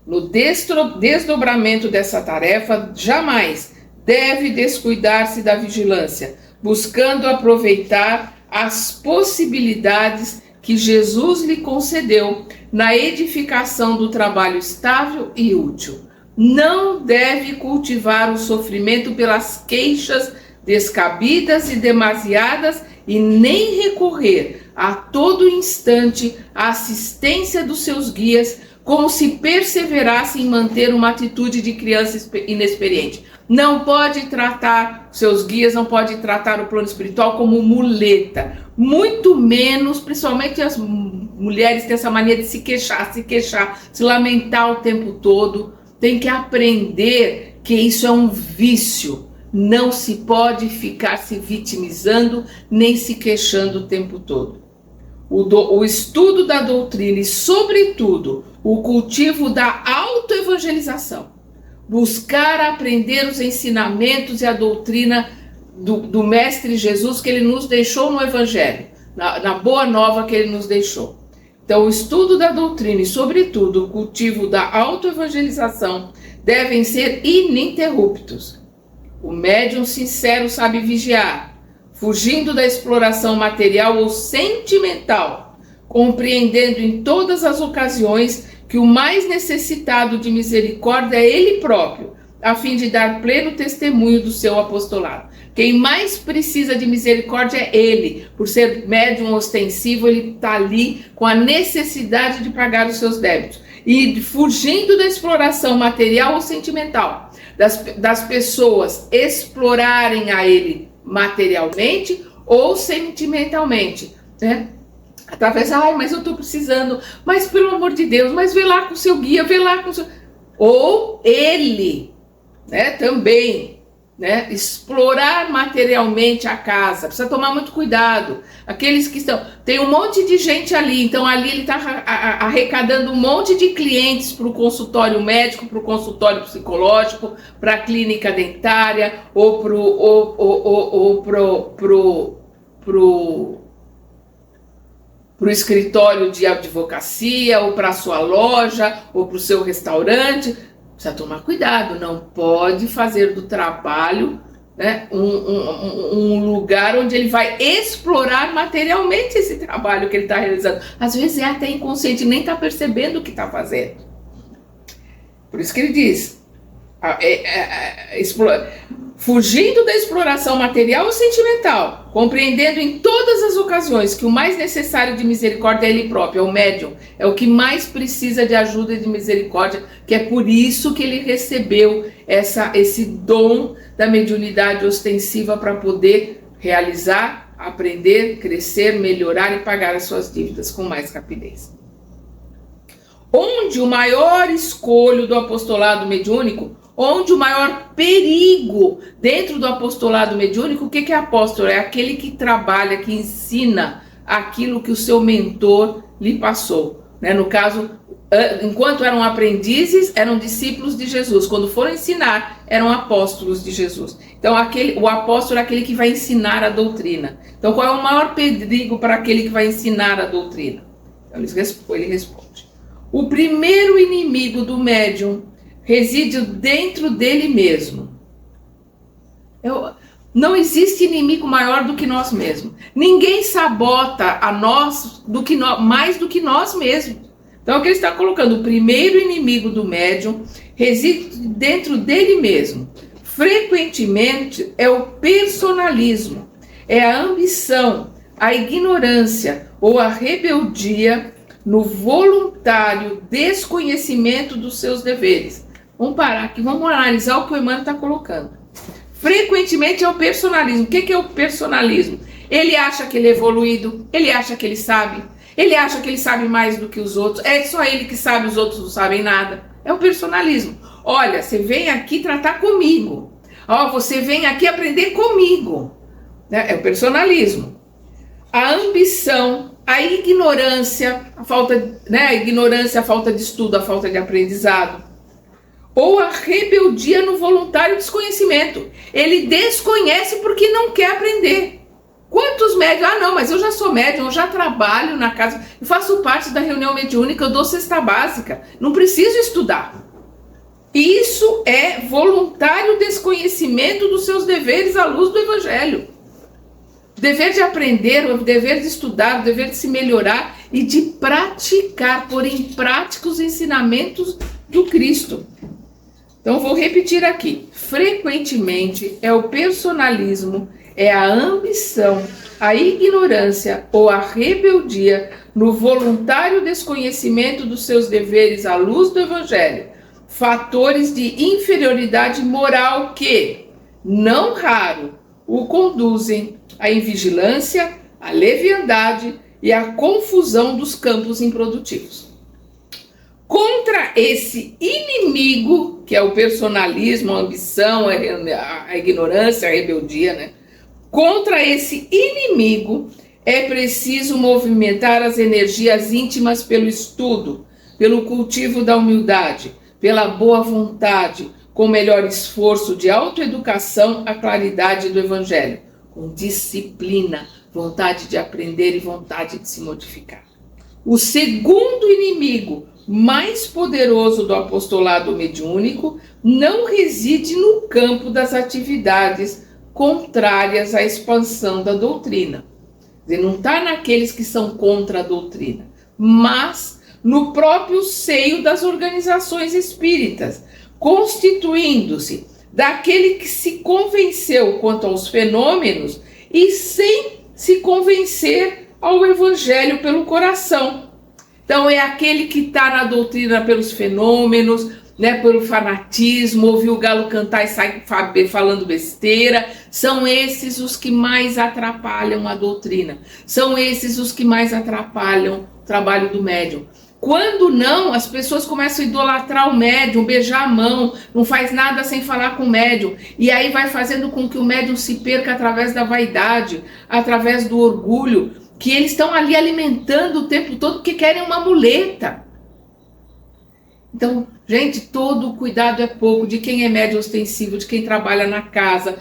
No desdobramento dessa tarefa, jamais deve descuidar-se da vigilância, buscando aproveitar as possibilidades que Jesus lhe concedeu na edificação do trabalho estável e útil. Não deve cultivar o sofrimento pelas queixas descabidas e demasiadas e nem recorrer a todo instante à assistência dos seus guias, como se perseverasse em manter uma atitude de criança inexperiente. Não pode tratar seus guias, não pode tratar o plano espiritual como muleta. Muito menos, principalmente as mulheres têm essa mania de se queixar, se lamentar o tempo todo. Tem que aprender que isso é um vício. Não se pode ficar se vitimizando, nem se queixando o tempo todo. O estudo da doutrina e, sobretudo, o cultivo da autoevangelização. Buscar aprender os ensinamentos e a doutrina do Mestre Jesus que ele nos deixou no Evangelho, na boa nova que ele nos deixou. Então, o estudo da doutrina e, sobretudo, o cultivo da autoevangelização devem ser ininterruptos. O médium sincero sabe vigiar, fugindo da exploração material ou sentimental, compreendendo em todas as ocasiões que o mais necessitado de misericórdia é ele próprio, a fim de dar pleno testemunho do seu apostolado. Quem mais precisa de misericórdia é ele. Por ser médium ostensivo, ele está ali com a necessidade de pagar os seus débitos. E fugindo da exploração material ou sentimental, das pessoas explorarem a ele materialmente ou sentimentalmente, né? Através, mas eu estou precisando, mas pelo amor de Deus, mas vê lá com o seu guia, vê lá com o seu... Ou ele, né, também, né, explorar materialmente a casa, precisa tomar muito cuidado. Aqueles que estão, tem um monte de gente ali, então ali ele está arrecadando um monte de clientes para o consultório médico, para o consultório psicológico, para a clínica dentária, ou para o escritório de advocacia, ou para a sua loja, ou para o seu restaurante. Precisa tomar cuidado, não pode fazer do trabalho, né, um lugar onde ele vai explorar materialmente esse trabalho que ele está realizando. Às vezes é até inconsciente, nem está percebendo o que está fazendo. Por isso que ele diz, fugindo da exploração material ou sentimental, compreendendo em todas as ocasiões que o mais necessário de misericórdia é ele próprio, é o médium, é o que mais precisa de ajuda e de misericórdia, que é por isso que ele recebeu esse dom da mediunidade ostensiva para poder realizar, aprender, crescer, melhorar e pagar as suas dívidas com mais rapidez. Onde o maior escolho do apostolado mediúnico, onde o maior perigo dentro do apostolado mediúnico, o que é apóstolo? É aquele que trabalha, que ensina aquilo que o seu mentor lhe passou, né? No caso, enquanto eram aprendizes, eram discípulos de Jesus. Quando foram ensinar, eram apóstolos de Jesus. Então, o apóstolo é aquele que vai ensinar a doutrina. Então, qual é o maior perigo para aquele que vai ensinar a doutrina? Então, ele responde: o primeiro inimigo do médium reside dentro dele mesmo. Não existe inimigo maior do que nós mesmos. Ninguém sabota a nós mais do que nós mesmos. Então, o que ele está colocando, o primeiro inimigo do médium reside dentro dele mesmo. Frequentemente é o personalismo, é a ambição, a ignorância ou a rebeldia no voluntário desconhecimento dos seus deveres. Vamos parar aqui, vamos analisar o que o Emmanuel está colocando. Frequentemente é o personalismo. O que é o personalismo? Ele acha que ele é evoluído, ele acha que ele sabe mais do que os outros, é só ele que sabe, os outros não sabem nada. É o personalismo. Olha, você vem aqui tratar comigo. Você vem aqui aprender comigo. É o personalismo. A ambição, a ignorância, a falta de estudo, a falta de aprendizado. Ou a rebeldia no voluntário desconhecimento. Ele desconhece porque não quer aprender. Quantos médios? Não, mas eu já sou médium, eu já trabalho na casa, eu faço parte da reunião mediúnica, eu dou cesta básica, não preciso estudar. Isso é voluntário desconhecimento dos seus deveres à luz do Evangelho. O dever de aprender, o dever de estudar, o dever de se melhorar e de praticar, pôr em prática os ensinamentos do Cristo. Então, vou repetir aqui. Frequentemente é o personalismo, é a ambição, a ignorância ou a rebeldia no voluntário desconhecimento dos seus deveres à luz do Evangelho, fatores de inferioridade moral que, não raro, o conduzem à invigilância, à leviandade e à confusão dos campos improdutivos. Contra esse inimigo, que é o personalismo, a ambição, a ignorância, a rebeldia, né? Contra esse inimigo é preciso movimentar as energias íntimas pelo estudo, pelo cultivo da humildade, pela boa vontade, com melhor esforço de autoeducação à claridade do Evangelho, com disciplina, vontade de aprender e vontade de se modificar. O segundo inimigo mais poderoso do apostolado mediúnico não reside no campo das atividades contrárias à expansão da doutrina. Quer dizer, não está naqueles que são contra a doutrina, mas no próprio seio das organizações espíritas, constituindo-se daquele que se convenceu quanto aos fenômenos e sem se convencer ao Evangelho pelo coração. Então é aquele que está na doutrina pelos fenômenos, né, pelo fanatismo, ouviu o galo cantar e sai falando besteira. São esses os que mais atrapalham a doutrina. São esses os que mais atrapalham o trabalho do médium. Quando não, as pessoas começam a idolatrar o médium, beijar a mão, não faz nada sem falar com o médium. E aí vai fazendo com que o médium se perca através da vaidade, através do orgulho, que eles estão ali alimentando o tempo todo porque querem uma muleta. Então, gente, todo cuidado é pouco de quem é médium ostensivo, de quem trabalha na casa.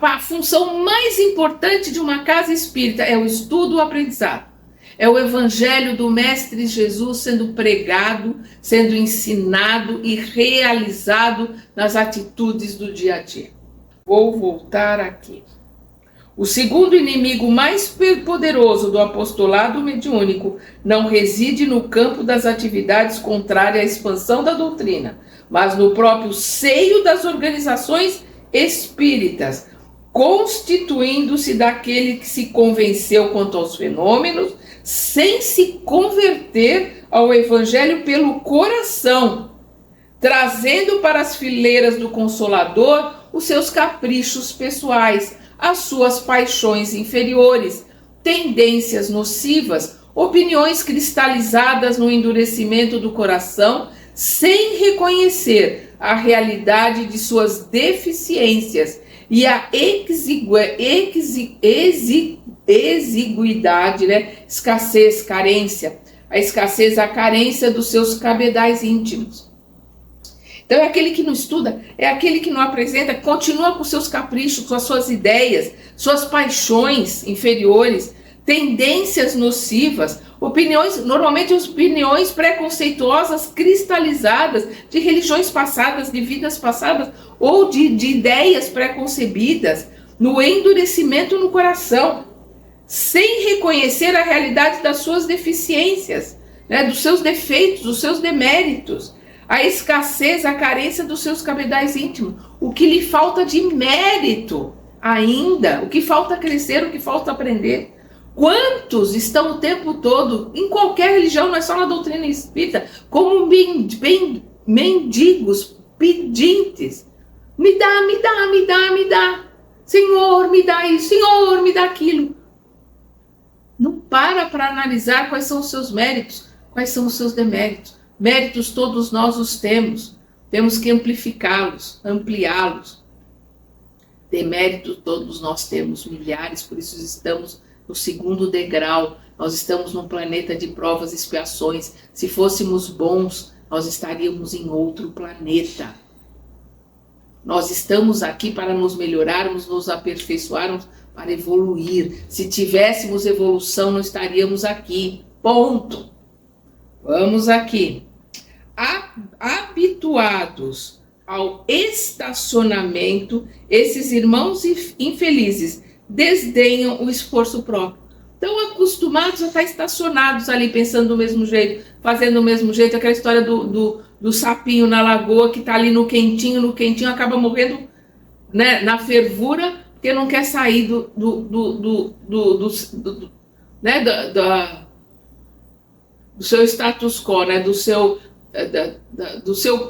A função mais importante de uma casa espírita é o estudo e o aprendizado. É o evangelho do Mestre Jesus sendo pregado, sendo ensinado e realizado nas atitudes do dia a dia. Vou voltar aqui. O segundo inimigo mais poderoso do apostolado mediúnico não reside no campo das atividades contrárias à expansão da doutrina, mas no próprio seio das organizações espíritas, constituindo-se daquele que se convenceu quanto aos fenômenos, sem se converter ao evangelho pelo coração, trazendo para as fileiras do Consolador os seus caprichos pessoais, as suas paixões inferiores, tendências nocivas, opiniões cristalizadas no endurecimento do coração, sem reconhecer a realidade de suas deficiências e a exiguidade, né? Escassez, carência, a escassez, a carência dos seus cabedais íntimos. Então é aquele que não estuda, é aquele que não apresenta, continua com seus caprichos, com as suas ideias, suas paixões inferiores, tendências nocivas, opiniões, normalmente opiniões preconceituosas cristalizadas de religiões passadas, de vidas passadas, ou de ideias preconcebidas, no endurecimento no coração, sem reconhecer a realidade das suas deficiências, né, dos seus defeitos, dos seus deméritos, a escassez, a carência dos seus cabedais íntimos, o que lhe falta de mérito ainda, o que falta crescer, o que falta aprender. Quantos estão o tempo todo, em qualquer religião, não é só na doutrina espírita, como mendigos, pedintes, me dá, me dá, me dá, me dá, Senhor, me dá isso, Senhor, me dá aquilo. Não para analisar quais são os seus méritos, quais são os seus deméritos. Méritos todos nós os temos que amplificá-los, ampliá-los. Deméritos todos nós temos milhares, por isso estamos no segundo degrau, nós estamos num planeta de provas e expiações. Se fôssemos bons, nós estaríamos em outro planeta. Nós estamos aqui para nos melhorarmos, nos aperfeiçoarmos, para evoluir. Se tivéssemos evolução, não estaríamos aqui. Ponto. Vamos aqui. Habituados ao estacionamento, esses irmãos infelizes desdenham o esforço próprio. Estão acostumados a estar estacionados ali, pensando do mesmo jeito, fazendo do mesmo jeito. Aquela história do sapinho na lagoa que está ali no quentinho, acaba morrendo, né, na fervura, porque não quer sair do seu status quo, né,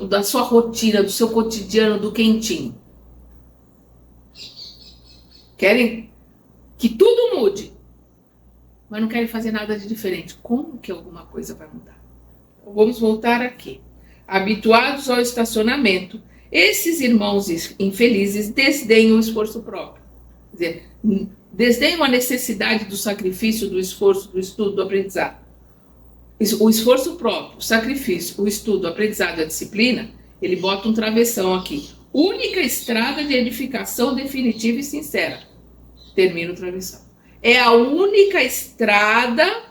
da sua rotina, do seu cotidiano, do quentinho. Querem que tudo mude, mas não querem fazer nada de diferente. Como que alguma coisa vai mudar? Então, vamos voltar aqui. Habituados ao estacionamento, esses irmãos infelizes desdenham o esforço próprio. Quer dizer, desdenham a necessidade do sacrifício, do esforço, do estudo, do aprendizado. O esforço próprio, o sacrifício, o estudo, o aprendizado e a disciplina, ele bota um travessão aqui. Única estrada de edificação definitiva e sincera. Termina o travessão. É a única estrada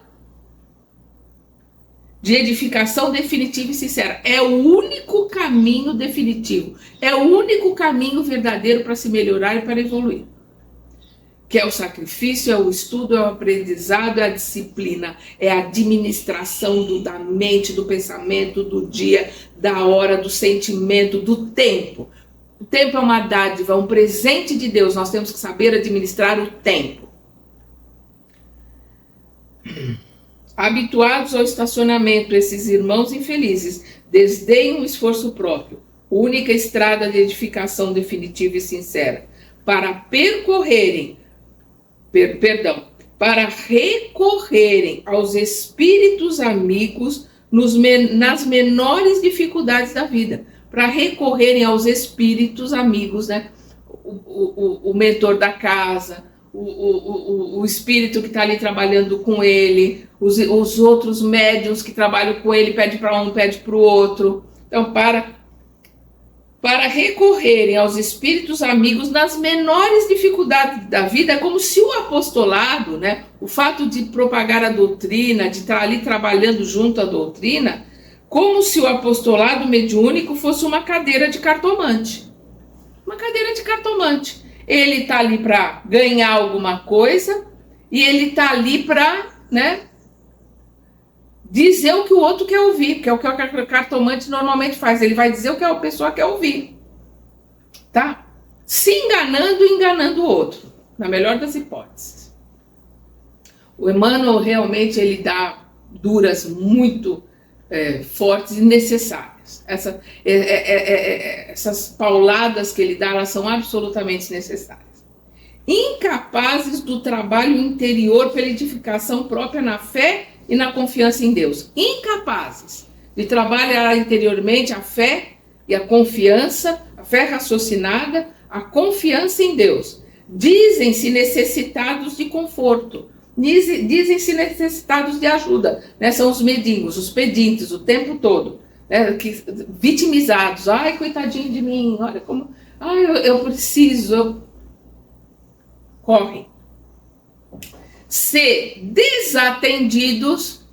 de edificação definitiva e sincera. É o único caminho definitivo. É o único caminho verdadeiro para se melhorar e para evoluir. Que é o sacrifício, é o estudo, é o aprendizado, é a disciplina, é a administração da mente, do pensamento, do dia, da hora, do sentimento, do tempo. O tempo é uma dádiva, um presente de Deus. Nós temos que saber administrar o tempo. Habituados ao estacionamento, esses irmãos infelizes desdenham o esforço próprio, única estrada de edificação definitiva e sincera, para para recorrerem aos espíritos amigos nas menores dificuldades da vida, para recorrerem aos espíritos amigos, né? O mentor da casa, o espírito que está ali trabalhando com ele, os outros médiuns que trabalham com ele, pede para um, pede para o outro. Então, para recorrerem aos espíritos amigos nas menores dificuldades da vida, é como se o apostolado, né, o fato de propagar a doutrina, de estar ali trabalhando junto à doutrina, como se o apostolado mediúnico fosse uma cadeira de cartomante. Uma cadeira de cartomante. Ele está ali para ganhar alguma coisa e ele está ali para, né, dizer o que o outro quer ouvir, que é o que o cartomante normalmente faz. Ele vai dizer o que a pessoa quer ouvir, tá? Se enganando e enganando o outro, na melhor das hipóteses. O Emmanuel realmente ele dá duras muito fortes e necessárias. Essas pauladas que ele dá, elas são absolutamente necessárias. Incapazes do trabalho interior pela edificação própria na fé e na confiança em Deus. Incapazes de trabalhar interiormente a fé e a confiança, a fé raciocinada, a confiança em Deus. Dizem-se necessitados de conforto, dizem-se necessitados de ajuda, né? São os mendigos, os pedintes, o tempo todo, né? Vitimizados. Ai, coitadinho de mim, olha como... Ai, eu preciso... Correm. Se desatendidos,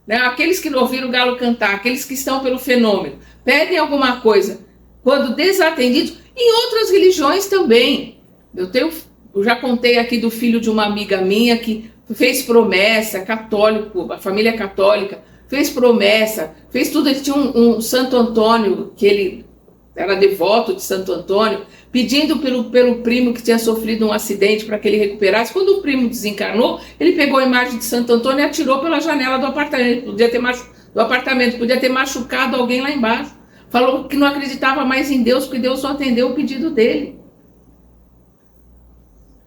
né? Aqueles que não ouviram o galo cantar, aqueles que estão pelo fenômeno, pedem alguma coisa, quando desatendidos, em outras religiões também. Eu já contei aqui do filho de uma amiga minha que fez promessa, católico, a família católica, fez promessa, fez tudo. Ele tinha um Santo Antônio, que ele era devoto de Santo Antônio, pedindo pelo primo que tinha sofrido um acidente para que ele recuperasse. Quando o primo desencarnou, ele pegou a imagem de Santo Antônio e atirou pela janela do apartamento. Podia ter machucado alguém lá embaixo. Falou que não acreditava mais em Deus, porque Deus só atendeu o pedido dele.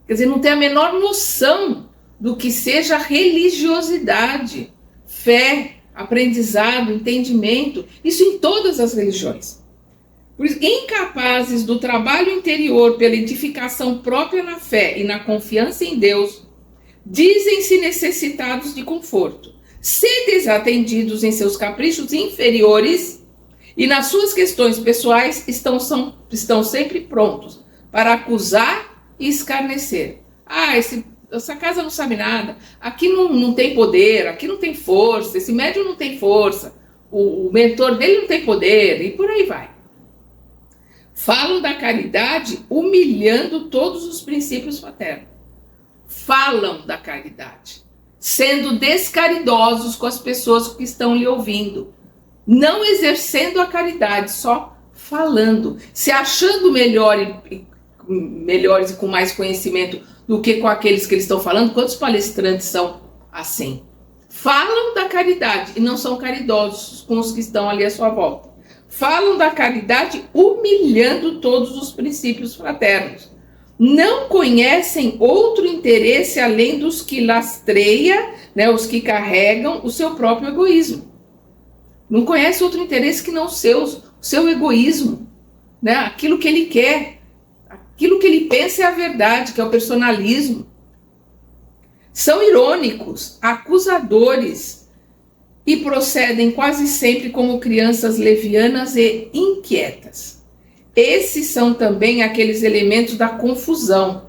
Quer dizer, não tem a menor noção do que seja religiosidade, fé, aprendizado, entendimento. Isso em todas as religiões. Por isso, incapazes do trabalho interior pela edificação própria na fé e na confiança em Deus, dizem-se necessitados de conforto. Se desatendidos em seus caprichos inferiores e nas suas questões pessoais, estão sempre prontos para acusar e escarnecer. Essa casa não sabe nada, aqui não tem poder, aqui não tem força, esse médium não tem força, o mentor dele não tem poder, e por aí vai. Falam da caridade humilhando todos os princípios fraternos. Falam da caridade, sendo descaridosos com as pessoas que estão lhe ouvindo, não exercendo a caridade, só falando, se achando melhores e com mais conhecimento do que com aqueles que eles estão falando. Quantos palestrantes são assim? Falam da caridade e não são caridosos com os que estão ali à sua volta. Falam da caridade humilhando todos os princípios fraternos. Não conhecem outro interesse além dos que lastreia, né, os que carregam o seu próprio egoísmo. Não conhece outro interesse que não o seu egoísmo, né? Aquilo que ele quer, aquilo que ele pensa é a verdade, que é o personalismo. São irônicos, acusadores e procedem quase sempre como crianças levianas e inquietas. Esses são também aqueles elementos da confusão,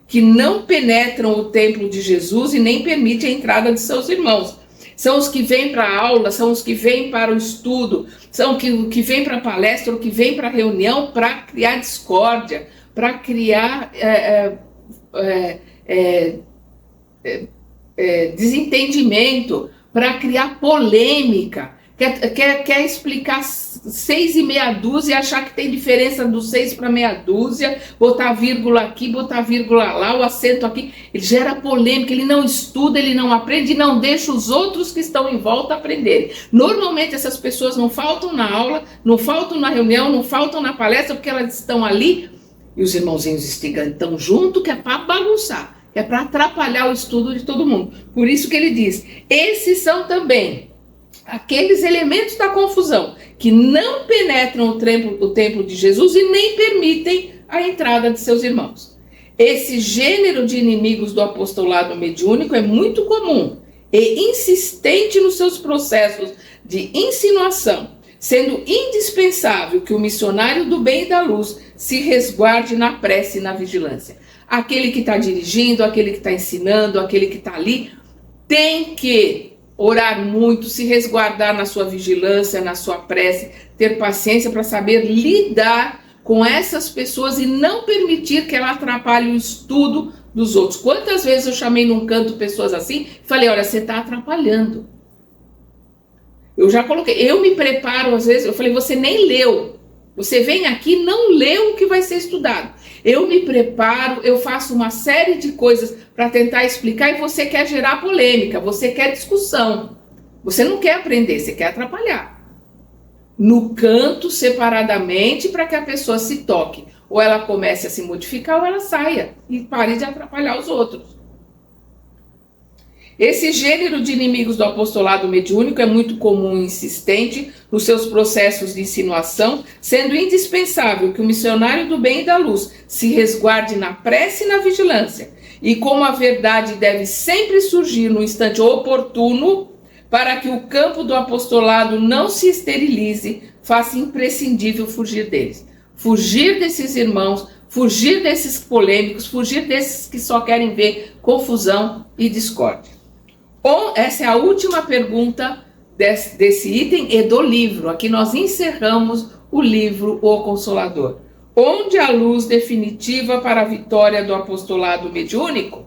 que não penetram o templo de Jesus e nem permitem a entrada de seus irmãos. São os que vêm para a aula, são os que vêm para o estudo, são os que vêm para a palestra, ou que vêm para a reunião para criar discórdia, para criar desentendimento, para criar polêmica. Quer explicar 6 e meia dúzia e achar que tem diferença do 6 para meia dúzia, botar vírgula aqui, botar vírgula lá, o acento aqui. Ele gera polêmica, ele não estuda, ele não aprende e não deixa os outros que estão em volta aprenderem. Normalmente essas pessoas não faltam na aula, não faltam na reunião, não faltam na palestra, porque elas estão ali e os irmãozinhos instigantes estão junto, que é para bagunçar, que é para atrapalhar o estudo de todo mundo. Por isso que ele diz, esses são também aqueles elementos da confusão que não penetram o templo de Jesus e nem permitem a entrada de seus irmãos. Esse gênero de inimigos do apostolado mediúnico é muito comum e insistente nos seus processos de insinuação, sendo indispensável que o missionário do bem e da luz se resguarde na prece e na vigilância. Aquele que está dirigindo, aquele que está ensinando, aquele que está ali, tem que orar muito, se resguardar na sua vigilância, na sua prece, ter paciência para saber lidar com essas pessoas e não permitir que ela atrapalhe o estudo dos outros. Quantas vezes eu chamei num canto pessoas assim e falei, olha, você está atrapalhando. Eu já coloquei, eu me preparo às vezes, eu falei, você nem leu. Você vem aqui, não lê o que vai ser estudado. Eu me preparo, eu faço uma série de coisas para tentar explicar e você quer gerar polêmica, você quer discussão. Você não quer aprender, você quer atrapalhar. No canto, separadamente, para que a pessoa se toque. Ou ela comece a se modificar ou ela saia e pare de atrapalhar os outros. Esse gênero de inimigos do apostolado mediúnico é muito comum e insistente nos seus processos de insinuação, sendo indispensável que o missionário do bem e da luz se resguarde na prece e na vigilância. E como a verdade deve sempre surgir no instante oportuno, para que o campo do apostolado não se esterilize, faça imprescindível fugir deles. Fugir desses irmãos, fugir desses polêmicos, fugir desses que só querem ver confusão e discórdia. Essa é a última pergunta desse item e do livro. Aqui nós encerramos o livro O Consolador. Onde a luz definitiva para a vitória do apostolado mediúnico?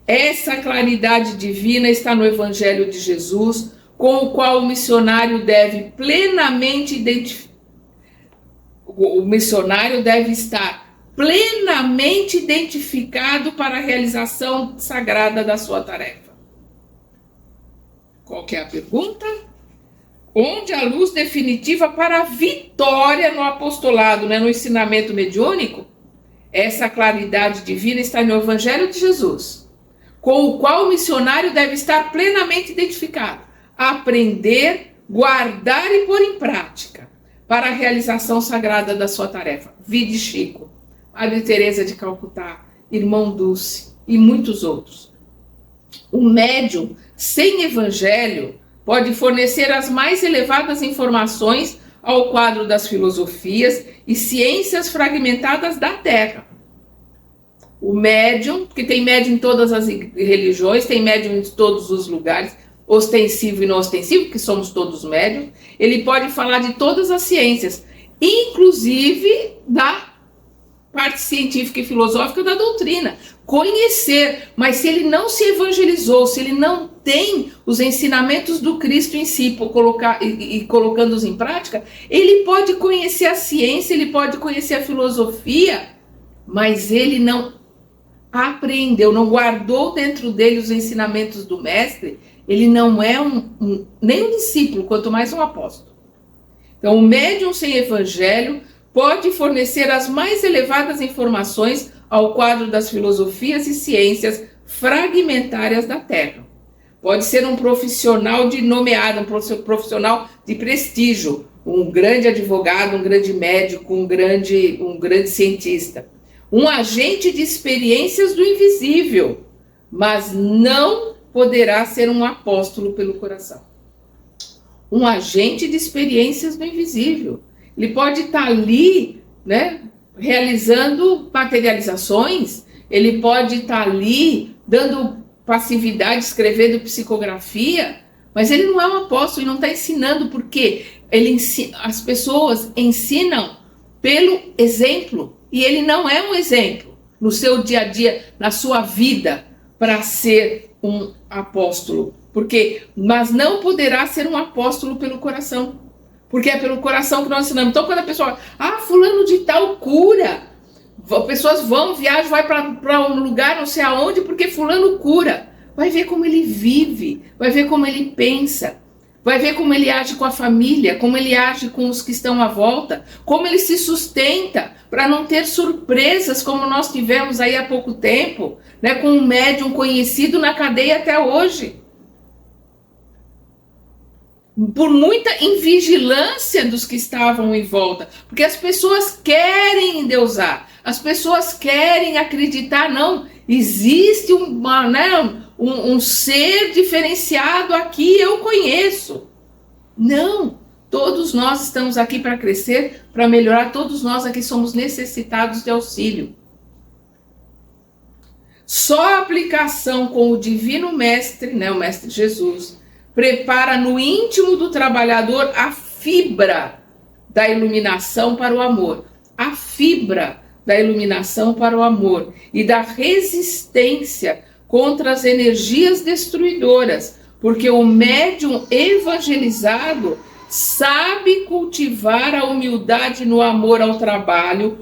Essa claridade divina está no Evangelho de Jesus, com o qual o missionário deve plenamente identificar. O missionário deve estar plenamente identificado para a realização sagrada da sua tarefa. Qual que é a pergunta? Onde a luz definitiva para a vitória no apostolado, no ensinamento mediúnico? Essa claridade divina está no Evangelho de Jesus, com o qual o missionário deve estar plenamente identificado, aprender, guardar e pôr em prática para a realização sagrada da sua tarefa. Vide Chico, Madre Teresa de Calcutá, Irmão Dulce e muitos outros. O médium sem evangelho pode fornecer as mais elevadas informações ao quadro das filosofias e ciências fragmentadas da Terra. O médium, porque tem médium em todas as religiões, tem médium em todos os lugares, ostensivo e não ostensivo, que somos todos médiums, ele pode falar de todas as ciências, inclusive da parte científica e filosófica da doutrina, conhecer, mas se ele não se evangelizou, se ele não tem os ensinamentos do Cristo em si, colocando-os em prática, ele pode conhecer a ciência, ele pode conhecer a filosofia, mas ele não aprendeu, não guardou dentro dele os ensinamentos do mestre, ele não é nem um discípulo, quanto mais um apóstolo. Então, o médium sem evangelho pode fornecer as mais elevadas informações ao quadro das filosofias e ciências fragmentárias da Terra. Pode ser um profissional nomeado, um profissional de prestígio, um grande advogado, um grande médico, um grande cientista. Um agente de experiências do invisível, mas não poderá ser um apóstolo pelo coração. Um agente de experiências do invisível. Ele pode estar ali, realizando materializações, ele pode estar ali dando passividade, escrevendo psicografia, mas ele não é um apóstolo, ele não está ensinando, porque as pessoas ensinam pelo exemplo, e ele não é um exemplo no seu dia a dia, na sua vida, para ser um apóstolo Mas não poderá ser um apóstolo pelo coração, porque é pelo coração que nós ensinamos. Então, quando a pessoa, fulano de tal cura, pessoas viajam, vai para um lugar não sei aonde, porque fulano cura. Vai ver como ele vive, vai ver como ele pensa, vai ver como ele age com a família, como ele age com os que estão à volta, como ele se sustenta, para não ter surpresas como nós tivemos aí há pouco tempo, né, com um médium conhecido na cadeia até hoje. Por muita invigilância dos que estavam em volta, porque as pessoas querem endeusar, as pessoas querem acreditar, não, existe um ser diferenciado aqui, eu conheço. Não, todos nós estamos aqui para crescer, para melhorar, todos nós aqui somos necessitados de auxílio. Só a aplicação com o Divino Mestre, né, o Mestre Jesus, prepara no íntimo do trabalhador a fibra da iluminação para o amor. A fibra da iluminação para o amor e da resistência contra as energias destruidoras, porque o médium evangelizado sabe cultivar a humildade no amor ao trabalho,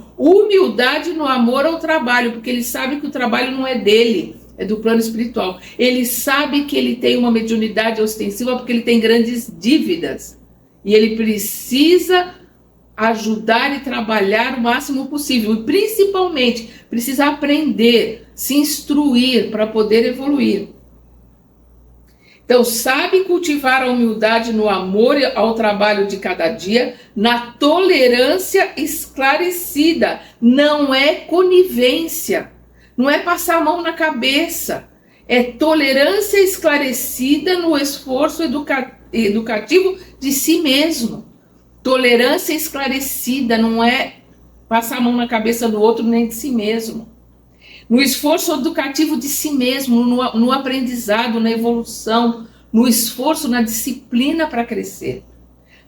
porque ele sabe que o trabalho não é dele, é do plano espiritual. Ele sabe que ele tem uma mediunidade ostensiva porque ele tem grandes dívidas. E ele precisa ajudar e trabalhar o máximo possível. E principalmente, precisa aprender, se instruir para poder evoluir. Então, sabe cultivar a humildade no amor ao trabalho de cada dia, na tolerância esclarecida. Não é conivência. Não é passar a mão na cabeça, é tolerância esclarecida no esforço educativo de si mesmo. Tolerância esclarecida não é passar a mão na cabeça do outro nem de si mesmo. No esforço educativo de si mesmo, no aprendizado, na evolução, no esforço, na disciplina para crescer.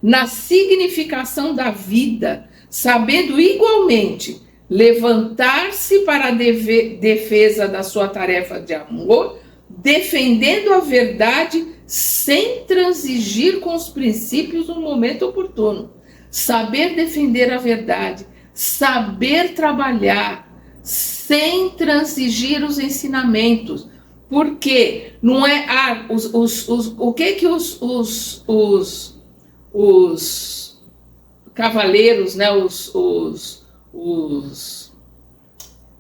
Na significação da vida, sabendo igualmente levantar-se para a defesa da sua tarefa de amor, defendendo a verdade sem transigir com os princípios no momento oportuno. Saber defender a verdade, saber trabalhar sem transigir os ensinamentos. Porque não é o que os cavaleiros, né,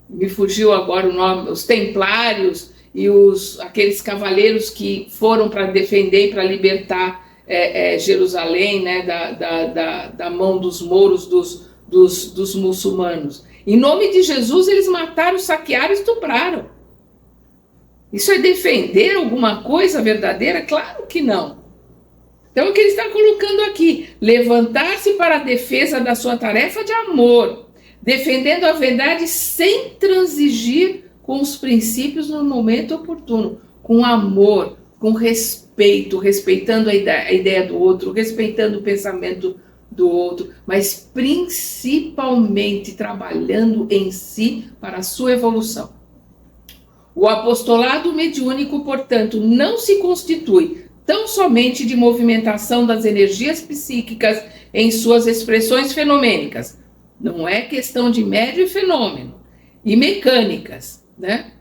me fugiu agora o nome, os templários e aqueles cavaleiros que foram para defender e para libertar Jerusalém, né, da mão dos mouros, dos muçulmanos. Em nome de Jesus, eles mataram, saquearam e estupraram. Isso é defender alguma coisa verdadeira? Claro que não. Então, o que ele está colocando aqui? Levantar-se para a defesa da sua tarefa de amor, defendendo a verdade sem transigir com os princípios no momento oportuno, com amor, com respeito, respeitando a ideia do outro, respeitando o pensamento do outro, mas principalmente trabalhando em si para a sua evolução. O apostolado mediúnico, portanto, não se constitui tão somente de movimentação das energias psíquicas em suas expressões fenomênicas. Não é questão de médio e fenômeno e mecânicas, né?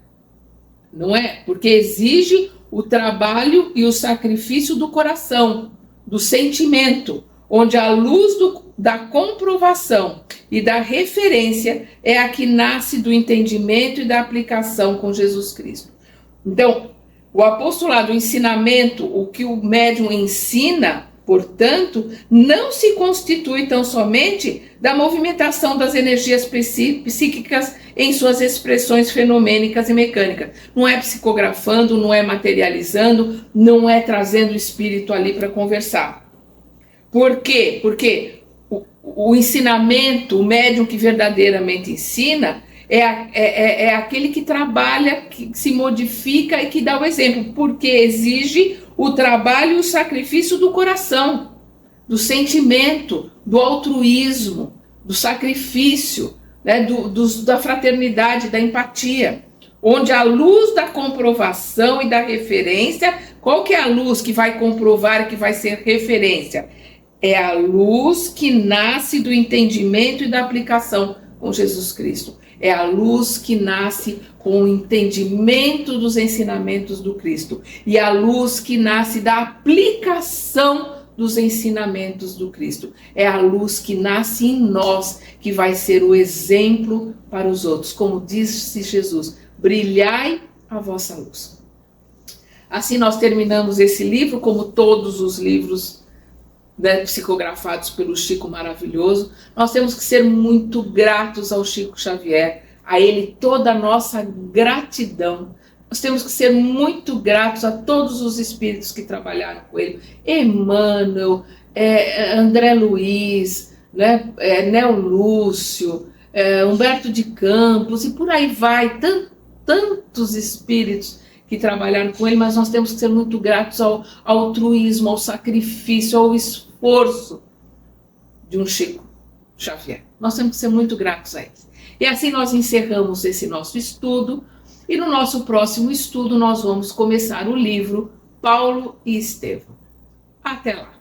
Não é, porque exige o trabalho e o sacrifício do coração, do sentimento, onde a luz da comprovação e da referência é a que nasce do entendimento e da aplicação com Jesus Cristo. Então, o apostolado, o ensinamento, o que o médium ensina, portanto, não se constitui tão somente da movimentação das energias psíquicas em suas expressões fenomênicas e mecânicas. Não é psicografando, não é materializando, não é trazendo o espírito ali para conversar. Por quê? Porque o ensinamento, o médium que verdadeiramente ensina, é aquele que trabalha, que se modifica e que dá o exemplo, porque exige o trabalho e o sacrifício do coração, do sentimento, do altruísmo, do sacrifício, né, da fraternidade, da empatia, onde a luz da comprovação e da referência Qual que é a luz que vai comprovar, que vai ser referência? É a luz que nasce do entendimento e da aplicação com Jesus Cristo. É a luz que nasce com o entendimento dos ensinamentos do Cristo. E a luz que nasce da aplicação dos ensinamentos do Cristo. É a luz que nasce em nós, que vai ser o exemplo para os outros. Como disse Jesus, brilhai a vossa luz. Assim nós terminamos esse livro, como todos os livros, né, psicografados pelo Chico maravilhoso. Nós temos que ser muito gratos ao Chico Xavier, a ele toda a nossa gratidão. Nós temos que ser muito gratos a todos os espíritos que trabalharam com ele. Emmanuel, André Luiz, né, Neo Lúcio, Humberto de Campos, e por aí vai, tantos espíritos que trabalharam com ele, mas nós temos que ser muito gratos ao altruísmo, ao sacrifício, ao esforço de um Chico Xavier. Nós temos que ser muito gratos a eles. E assim nós encerramos esse nosso estudo, e no nosso próximo estudo nós vamos começar o livro Paulo e Estevão. Até lá!